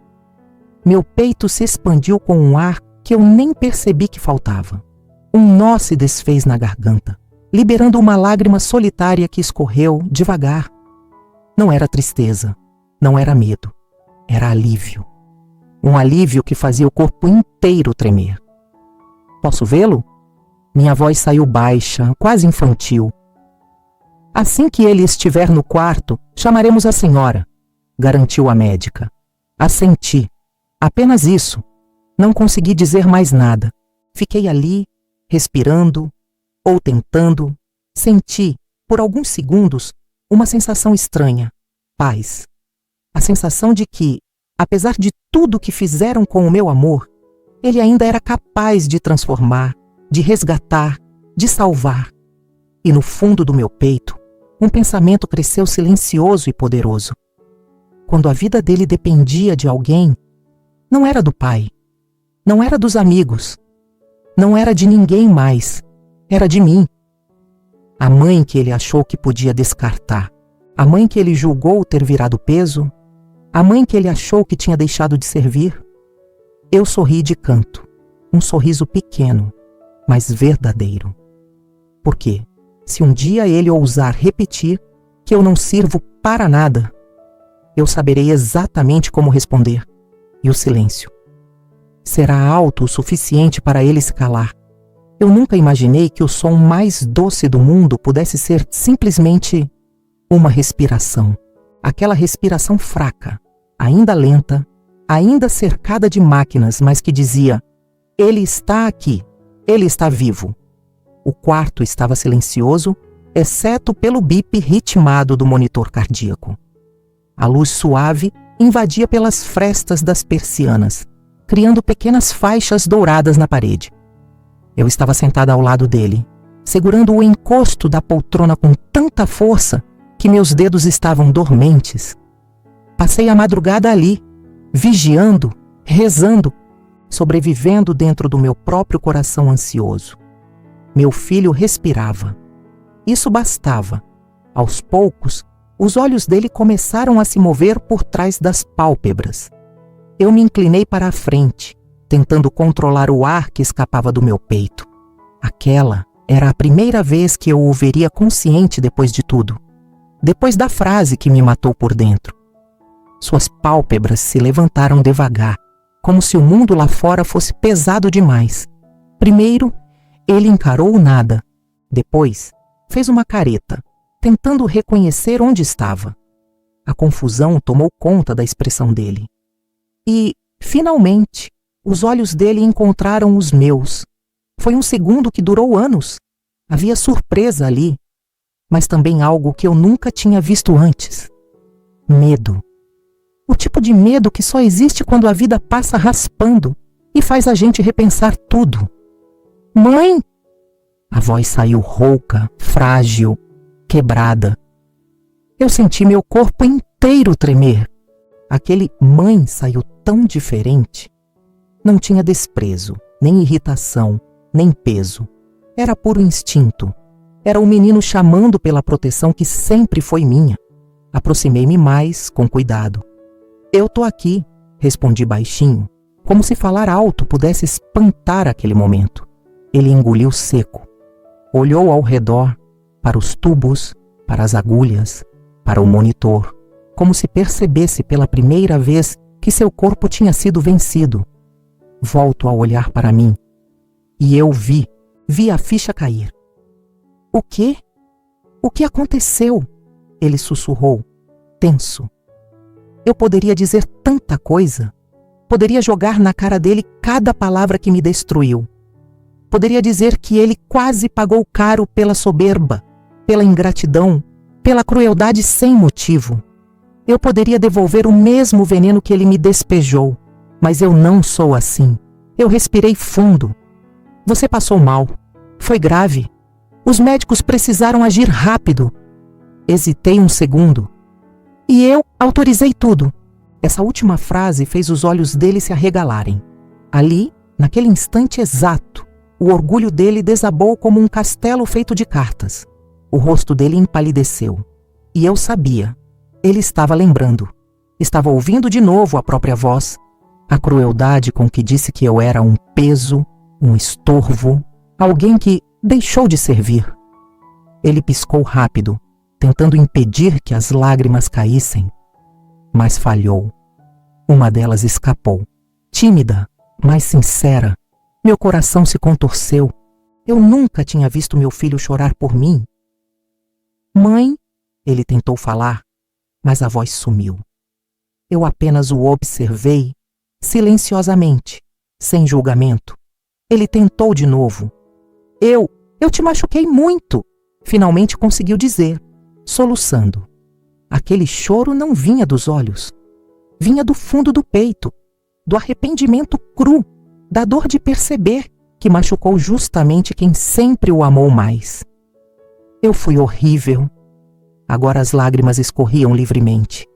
[SPEAKER 1] Meu peito se expandiu com um ar que eu nem percebi que faltava. Um nó se desfez na garganta, liberando uma lágrima solitária que escorreu devagar. Não era tristeza, não era medo, era alívio. Um alívio que fazia o corpo inteiro tremer. Posso vê-lo? Minha voz saiu baixa, quase infantil. Assim que ele estiver no quarto, chamaremos a senhora, garantiu a médica. Assenti. Apenas isso. Não consegui dizer mais nada. Fiquei ali, respirando, ou tentando. Senti, por alguns segundos, uma sensação estranha. paz. A sensação de que, apesar de tudo que fizeram com o meu amor, ele ainda era capaz de transformar, de resgatar, de salvar. E no fundo do meu peito, um pensamento cresceu silencioso e poderoso. Quando a vida dele dependia de alguém, não era do pai, não era dos amigos, não era de ninguém mais, era de mim. A mãe que ele achou que podia descartar, a mãe que ele julgou ter virado peso, a mãe que ele achou que tinha deixado de servir. Eu sorri de canto, um sorriso pequeno, mas verdadeiro. Porque, se um dia ele ousar repetir que eu não sirvo para nada, eu saberei exatamente como responder, e o silêncio será alto o suficiente para ele se calar. Eu nunca imaginei que o som mais doce do mundo pudesse ser simplesmente uma respiração. Aquela respiração fraca, ainda lenta, ainda cercada de máquinas, mas que dizia: ele está aqui, ele está vivo. O quarto estava silencioso, exceto pelo bip ritmado do monitor cardíaco. A luz suave invadia pelas frestas das persianas, criando pequenas faixas douradas na parede. Eu estava sentada ao lado dele, segurando o encosto da poltrona com tanta força que meus dedos estavam dormentes. Passei a madrugada ali, vigiando, rezando, sobrevivendo dentro do meu próprio coração ansioso. Meu filho respirava. Isso bastava. Aos poucos, os olhos dele começaram a se mover por trás das pálpebras. Eu me inclinei para a frente, tentando controlar o ar que escapava do meu peito. Aquela era a primeira vez que eu o veria consciente depois de tudo. Depois da frase que me matou por dentro. Suas pálpebras se levantaram devagar, como se o mundo lá fora fosse pesado demais. Primeiro, ele encarou o nada. Depois, fez uma careta, tentando reconhecer onde estava. A confusão tomou conta da expressão dele. E, finalmente, os olhos dele encontraram os meus. Foi um segundo que durou anos. Havia surpresa ali, mas também algo que eu nunca tinha visto antes. Medo. O tipo de medo que só existe quando a vida passa raspando e faz a gente repensar tudo. Mãe! A voz saiu rouca, frágil, quebrada. Eu senti meu corpo inteiro tremer. Aquele mãe saiu tão diferente. Não tinha desprezo, nem irritação, nem peso. Era puro instinto. Era o menino chamando pela proteção que sempre foi minha. Aproximei-me mais, com cuidado. Eu tô aqui, respondi baixinho, como se falar alto pudesse espantar aquele momento. Ele engoliu seco. Olhou ao redor, para os tubos, para as agulhas, para o monitor, como se percebesse pela primeira vez que seu corpo tinha sido vencido. Volto a olhar para mim. E eu vi a ficha cair. O quê? O que aconteceu? Ele sussurrou, tenso. Eu poderia dizer tanta coisa. Poderia jogar na cara dele cada palavra que me destruiu. Poderia dizer que ele quase pagou caro pela soberba, pela ingratidão, pela crueldade sem motivo. Eu poderia devolver o mesmo veneno que ele me despejou, mas eu não sou assim. Eu respirei fundo. Você passou mal. Foi grave. Os médicos precisaram agir rápido. Hesitei um segundo. E eu autorizei tudo. Essa última frase fez os olhos dele se arregalarem. Ali, naquele instante exato, o orgulho dele desabou como um castelo feito de cartas. O rosto dele empalideceu. E eu sabia. Ele estava lembrando. Estava ouvindo de novo a própria voz. A crueldade com que disse que eu era um peso, um estorvo, alguém que deixou de servir. Ele piscou rápido, tentando impedir que as lágrimas caíssem. Mas falhou. Uma delas escapou. Tímida, mas sincera. Meu coração se contorceu. Eu nunca tinha visto meu filho chorar por mim. Mãe, ele tentou falar, mas a voz sumiu. Eu apenas o observei, silenciosamente, sem julgamento. Ele tentou de novo. Eu te machuquei muito, finalmente conseguiu dizer, soluçando. Aquele choro não vinha dos olhos. Vinha do fundo do peito, do arrependimento cru, da dor de perceber que machucou justamente quem sempre o amou mais. Eu fui horrível. Agora as lágrimas escorriam livremente.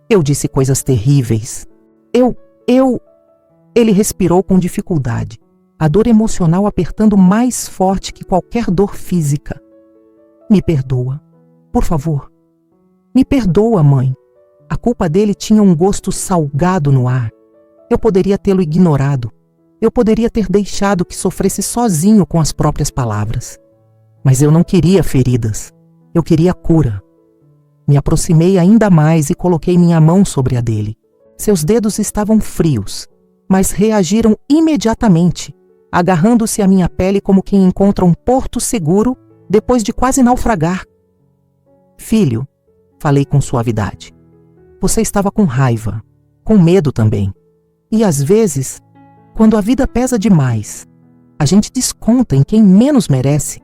[SPEAKER 1] Eu disse coisas terríveis. Ele respirou com dificuldade, a dor emocional apertando mais forte que qualquer dor física. Me perdoa, por favor. Me perdoa, mãe. A culpa dele tinha um gosto salgado no ar. Eu poderia tê-lo ignorado. Eu poderia ter deixado que sofresse sozinho com as próprias palavras. Mas eu não queria feridas. Eu queria cura. Me aproximei ainda mais e coloquei minha mão sobre a dele. Seus dedos estavam frios, mas reagiram imediatamente, agarrando-se à minha pele como quem encontra um porto seguro depois de quase naufragar. Filho, falei com suavidade, você estava com raiva, com medo também. E às vezes, quando a vida pesa demais, a gente desconta em quem menos merece.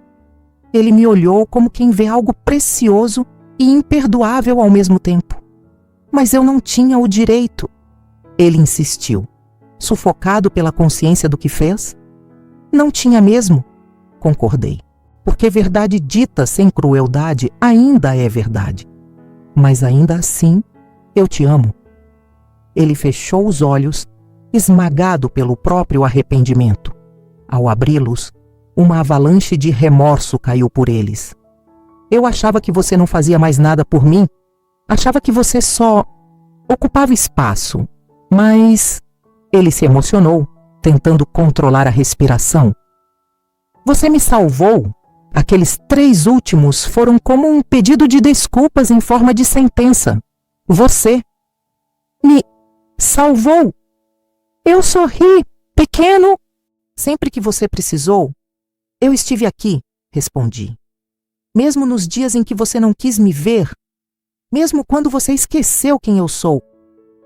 [SPEAKER 1] Ele me olhou como quem vê algo precioso e imperdoável ao mesmo tempo. Mas eu não tinha o direito. Ele insistiu, sufocado pela consciência do que fez. Não tinha mesmo, concordei, porque verdade dita sem crueldade ainda é verdade. Mas ainda assim, eu te amo. Ele fechou os olhos, esmagado pelo próprio arrependimento. Ao abri-los, uma avalanche de remorso caiu por eles. Eu achava que você não fazia mais nada por mim. Achava que você só ocupava espaço. Mas ele se emocionou, tentando controlar a respiração. Você me salvou. Aqueles 3 últimos foram como um pedido de desculpas em forma de sentença. Você me salvou. Eu sorri, pequeno. Sempre que você precisou, eu estive aqui, respondi. Mesmo nos dias em que você não quis me ver, mesmo quando você esqueceu quem eu sou.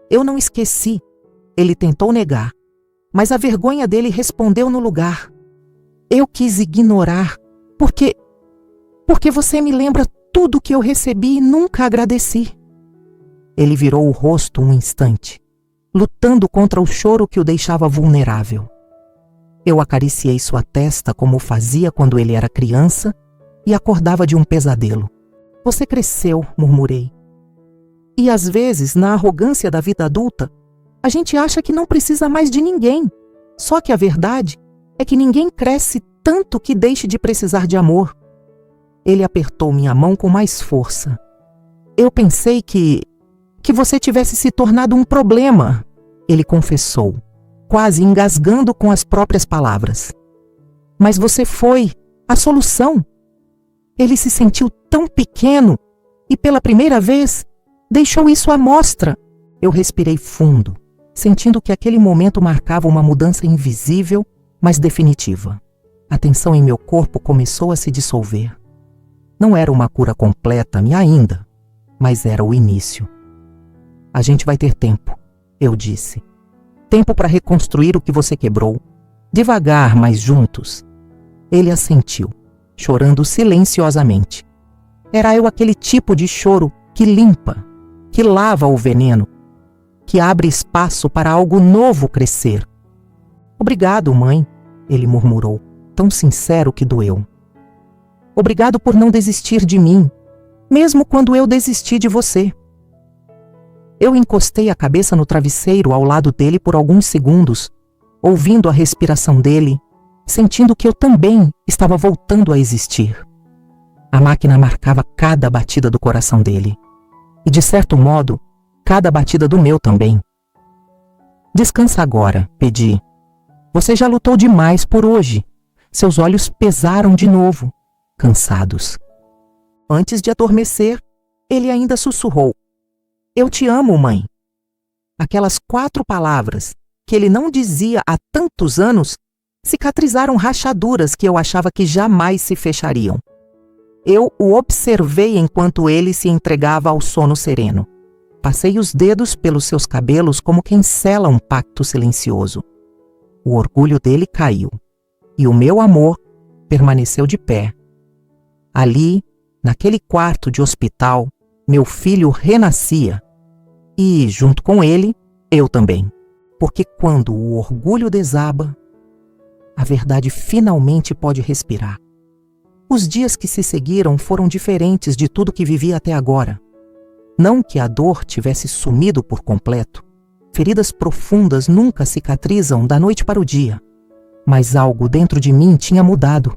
[SPEAKER 1] Eu não esqueci. Ele tentou negar, mas a vergonha dele respondeu no lugar. Eu quis ignorar, porque você me lembra tudo que eu recebi e nunca agradeci. Ele virou o rosto um instante, lutando contra o choro que o deixava vulnerável. Eu acariciei sua testa como fazia quando ele era criança e acordava de um pesadelo. Você cresceu, murmurei. E às vezes, na arrogância da vida adulta, a gente acha que não precisa mais de ninguém. Só que a verdade é que ninguém cresce tanto que deixe de precisar de amor. Ele apertou minha mão com mais força. Eu pensei que você tivesse se tornado um problema, ele confessou, quase engasgando com as próprias palavras. Mas você foi a solução. Ele se sentiu tão pequeno e, pela primeira vez, deixou isso à mostra. Eu respirei fundo, sentindo que aquele momento marcava uma mudança invisível, mas definitiva. A tensão em meu corpo começou a se dissolver. Não era uma cura completa ainda, mas era o início. A gente vai ter tempo, eu disse. Tempo para reconstruir o que você quebrou. Devagar, mas juntos. Ele assentiu, chorando silenciosamente. Era eu aquele tipo de choro que limpa, que lava o veneno, que abre espaço para algo novo crescer. Obrigado, mãe, ele murmurou, tão sincero que doeu. Obrigado por não desistir de mim, mesmo quando eu desisti de você. Eu encostei a cabeça no travesseiro ao lado dele por alguns segundos, ouvindo a respiração dele, sentindo que eu também estava voltando a existir. A máquina marcava cada batida do coração dele. E, de certo modo, cada batida do meu também. Descansa agora, pedi. Você já lutou demais por hoje. Seus olhos pesaram de novo, cansados. Antes de adormecer, ele ainda sussurrou. Eu te amo, mãe. Aquelas 4 palavras que ele não dizia há tantos anos cicatrizaram rachaduras que eu achava que jamais se fechariam. Eu o observei enquanto ele se entregava ao sono sereno. Passei os dedos pelos seus cabelos como quem sela um pacto silencioso. O orgulho dele caiu, e o meu amor permaneceu de pé. Ali, naquele quarto de hospital, meu filho renascia. E, junto com ele, eu também. Porque quando o orgulho desaba, a verdade finalmente pode respirar. Os dias que se seguiram foram diferentes de tudo que vivi até agora. Não que a dor tivesse sumido por completo. Feridas profundas nunca cicatrizam da noite para o dia. Mas algo dentro de mim tinha mudado.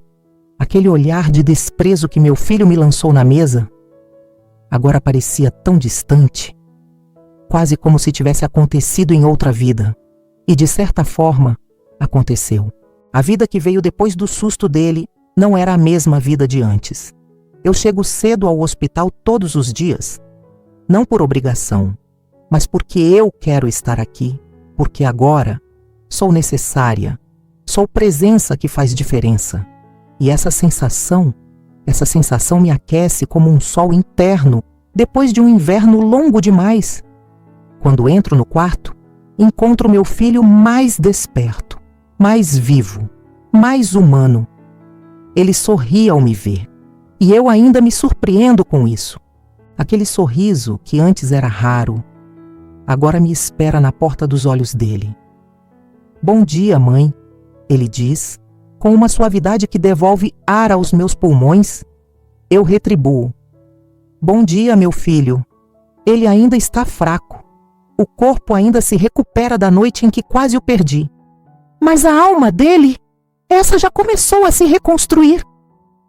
[SPEAKER 1] Aquele olhar de desprezo que meu filho me lançou na mesa agora parecia tão distante, quase como se tivesse acontecido em outra vida. E de certa forma, aconteceu. A vida que veio depois do susto dele não era a mesma vida de antes. Eu chego cedo ao hospital todos os dias, não por obrigação, mas porque eu quero estar aqui, porque agora sou necessária, sou presença que faz diferença. E essa sensação me aquece como um sol interno depois de um inverno longo demais. Quando entro no quarto, encontro meu filho mais desperto, mais vivo, mais humano. Ele sorri ao me ver, e eu ainda me surpreendo com isso. Aquele sorriso que antes era raro, agora me espera na porta dos olhos dele. "Bom dia, mãe", ele diz, com uma suavidade que devolve ar aos meus pulmões. Eu retribuo: "Bom dia, meu filho." Ele ainda está fraco. O corpo ainda se recupera da noite em que quase o perdi. Mas a alma dele, essa já começou a se reconstruir.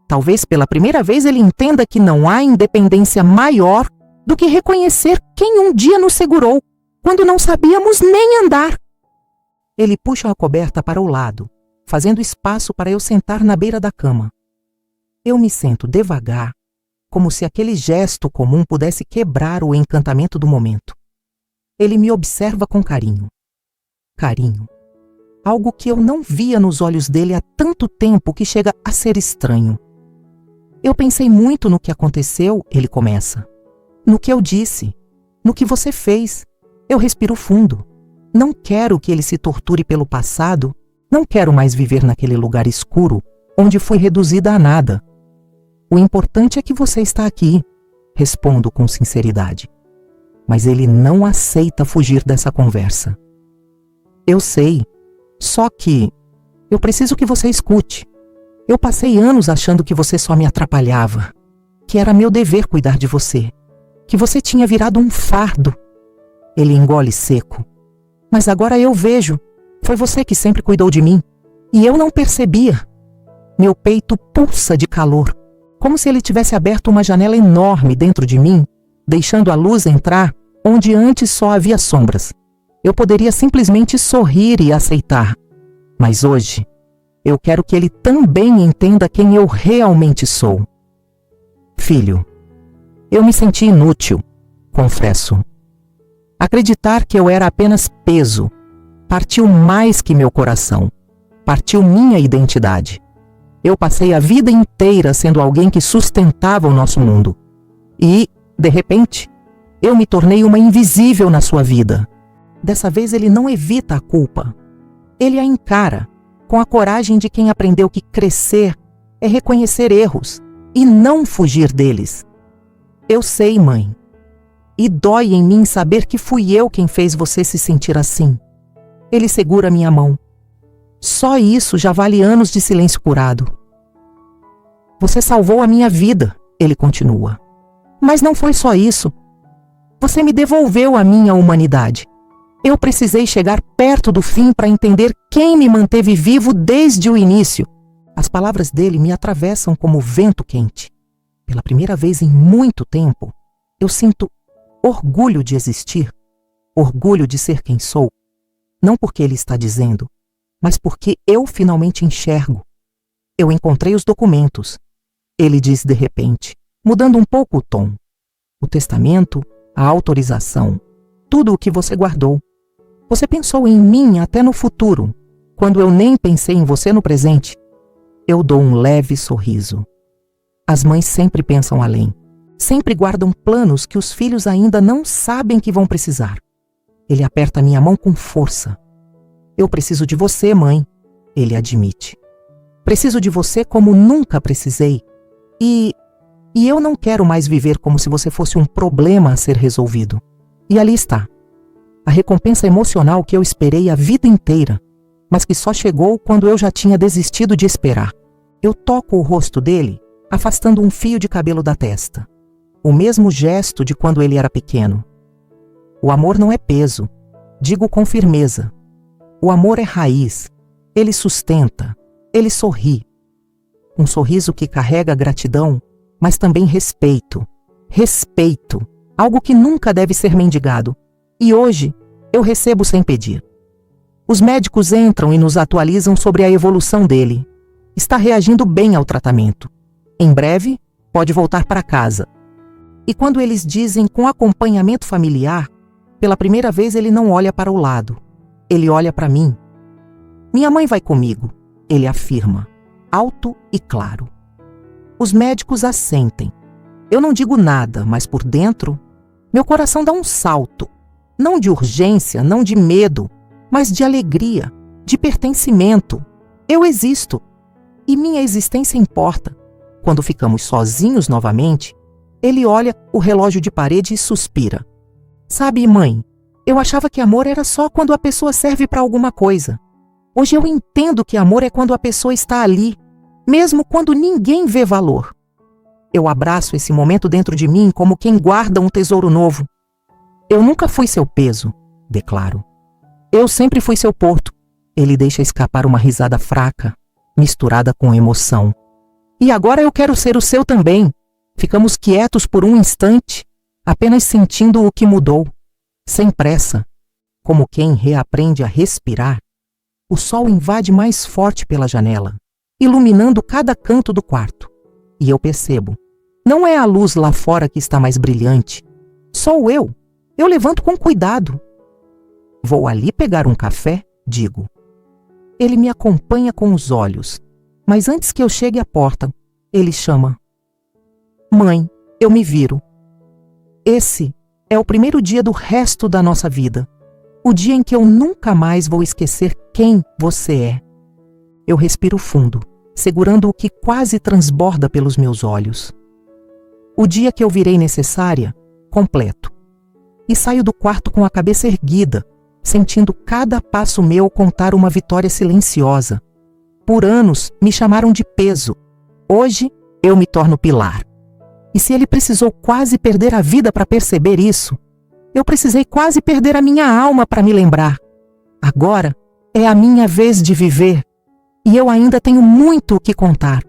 [SPEAKER 1] Talvez pela primeira vez ele entenda que não há independência maior do que reconhecer quem um dia nos segurou, quando não sabíamos nem andar. Ele puxa a coberta para o lado, fazendo espaço para eu sentar na beira da cama. Eu me sento devagar, como se aquele gesto comum pudesse quebrar o encantamento do momento. Ele me observa com carinho. Carinho. Algo que eu não via nos olhos dele há tanto tempo que chega a ser estranho. "Eu pensei muito no que aconteceu", ele começa. "No que eu disse, no que você fez." Eu respiro fundo. Não quero que ele se torture pelo passado. Não quero mais viver naquele lugar escuro onde fui reduzida a nada. "O importante é que você está aqui", respondo com sinceridade. Mas ele não aceita fugir dessa conversa. "Eu sei, só que eu preciso que você escute. Eu passei anos achando que você só me atrapalhava, que era meu dever cuidar de você, que você tinha virado um fardo." Ele engole seco. "Mas agora eu vejo. Foi você que sempre cuidou de mim. E eu não percebia." Meu peito pulsa de calor, como se ele tivesse aberto uma janela enorme dentro de mim, deixando a luz entrar onde antes só havia sombras. Eu poderia simplesmente sorrir e aceitar. Mas hoje, eu quero que ele também entenda quem eu realmente sou. "Filho, eu me senti inútil", confesso. Acreditar que eu era apenas peso partiu mais que meu coração, partiu minha identidade. Eu passei a vida inteira sendo alguém que sustentava o nosso mundo. E, de repente, eu me tornei uma invisível na sua vida. Dessa vez ele não evita a culpa. Ele a encara, com a coragem de quem aprendeu que crescer é reconhecer erros e não fugir deles. "Eu sei, mãe. E dói em mim saber que fui eu quem fez você se sentir assim." Ele segura minha mão. "Só isso já vale anos de silêncio curado." "Você salvou a minha vida", ele continua. "Mas não foi só isso. Você me devolveu a minha humanidade. Eu precisei chegar perto do fim para entender quem me manteve vivo desde o início." As palavras dele me atravessam como vento quente. Pela primeira vez em muito tempo, eu sinto orgulho de existir, orgulho de ser quem sou. Não porque ele está dizendo, mas porque eu finalmente enxergo. "Eu encontrei os documentos", ele diz de repente, mudando um pouco o tom. "O testamento, a autorização, tudo o que você guardou. Você pensou em mim até no futuro, quando eu nem pensei em você no presente." Eu dou um leve sorriso. As mães sempre pensam além. Sempre guardam planos que os filhos ainda não sabem que vão precisar. Ele aperta minha mão com força. "Eu preciso de você, mãe", ele admite. "Preciso de você como nunca precisei. E E eu não quero mais viver como se você fosse um problema a ser resolvido. E ali está. A recompensa emocional que eu esperei a vida inteira, mas que só chegou quando eu já tinha desistido de esperar. Eu toco o rosto dele, afastando um fio de cabelo da testa. O mesmo gesto de quando ele era pequeno. O amor não é peso, digo com firmeza. O amor é raiz. Ele sustenta, ele sorri. Um sorriso que carrega gratidão, mas também respeito. Respeito, algo que nunca deve ser mendigado. E hoje, eu recebo sem pedir. Os médicos entram e nos atualizam sobre a evolução dele. Está reagindo bem ao tratamento. Em breve, pode voltar para casa. E quando eles dizem com acompanhamento familiar, pela primeira vez ele não olha para o lado. Ele olha para mim. Minha mãe vai comigo, ele afirma, alto e claro. Os médicos assentem. Eu não digo nada, mas por dentro, meu coração dá um salto. Não de urgência, não de medo, mas de alegria, de pertencimento. Eu existo. E minha existência importa. Quando ficamos sozinhos novamente, ele olha o relógio de parede e suspira. Sabe, mãe, eu achava que amor era só quando a pessoa serve para alguma coisa. Hoje eu entendo que amor é quando a pessoa está ali, mesmo quando ninguém vê valor. Eu abraço esse momento dentro de mim como quem guarda um tesouro novo. Eu nunca fui seu peso, declaro. Eu sempre fui seu porto. Ele deixa escapar uma risada fraca, misturada com emoção. E agora eu quero ser o seu também. Ficamos quietos por um instante, apenas sentindo o que mudou, sem pressa. Como quem reaprende a respirar, o sol invade mais forte pela janela, iluminando cada canto do quarto. E eu percebo, não é a luz lá fora que está mais brilhante, sou eu. Eu levanto com cuidado. Vou ali pegar um café, digo. Ele me acompanha com os olhos, mas antes que eu chegue à porta, ele chama. Mãe, eu me viro. Esse é o primeiro dia do resto da nossa vida. O dia em que eu nunca mais vou esquecer quem você é. Eu respiro fundo, segurando o que quase transborda pelos meus olhos. O dia que eu virei necessária, completo. E saio do quarto com a cabeça erguida, sentindo cada passo meu contar uma vitória silenciosa. Por anos, me chamaram de peso. Hoje, eu me torno pilar. E se ele precisou quase perder a vida para perceber isso, eu precisei quase perder a minha alma para me lembrar. Agora, é a minha vez de viver. E eu ainda tenho muito o que contar.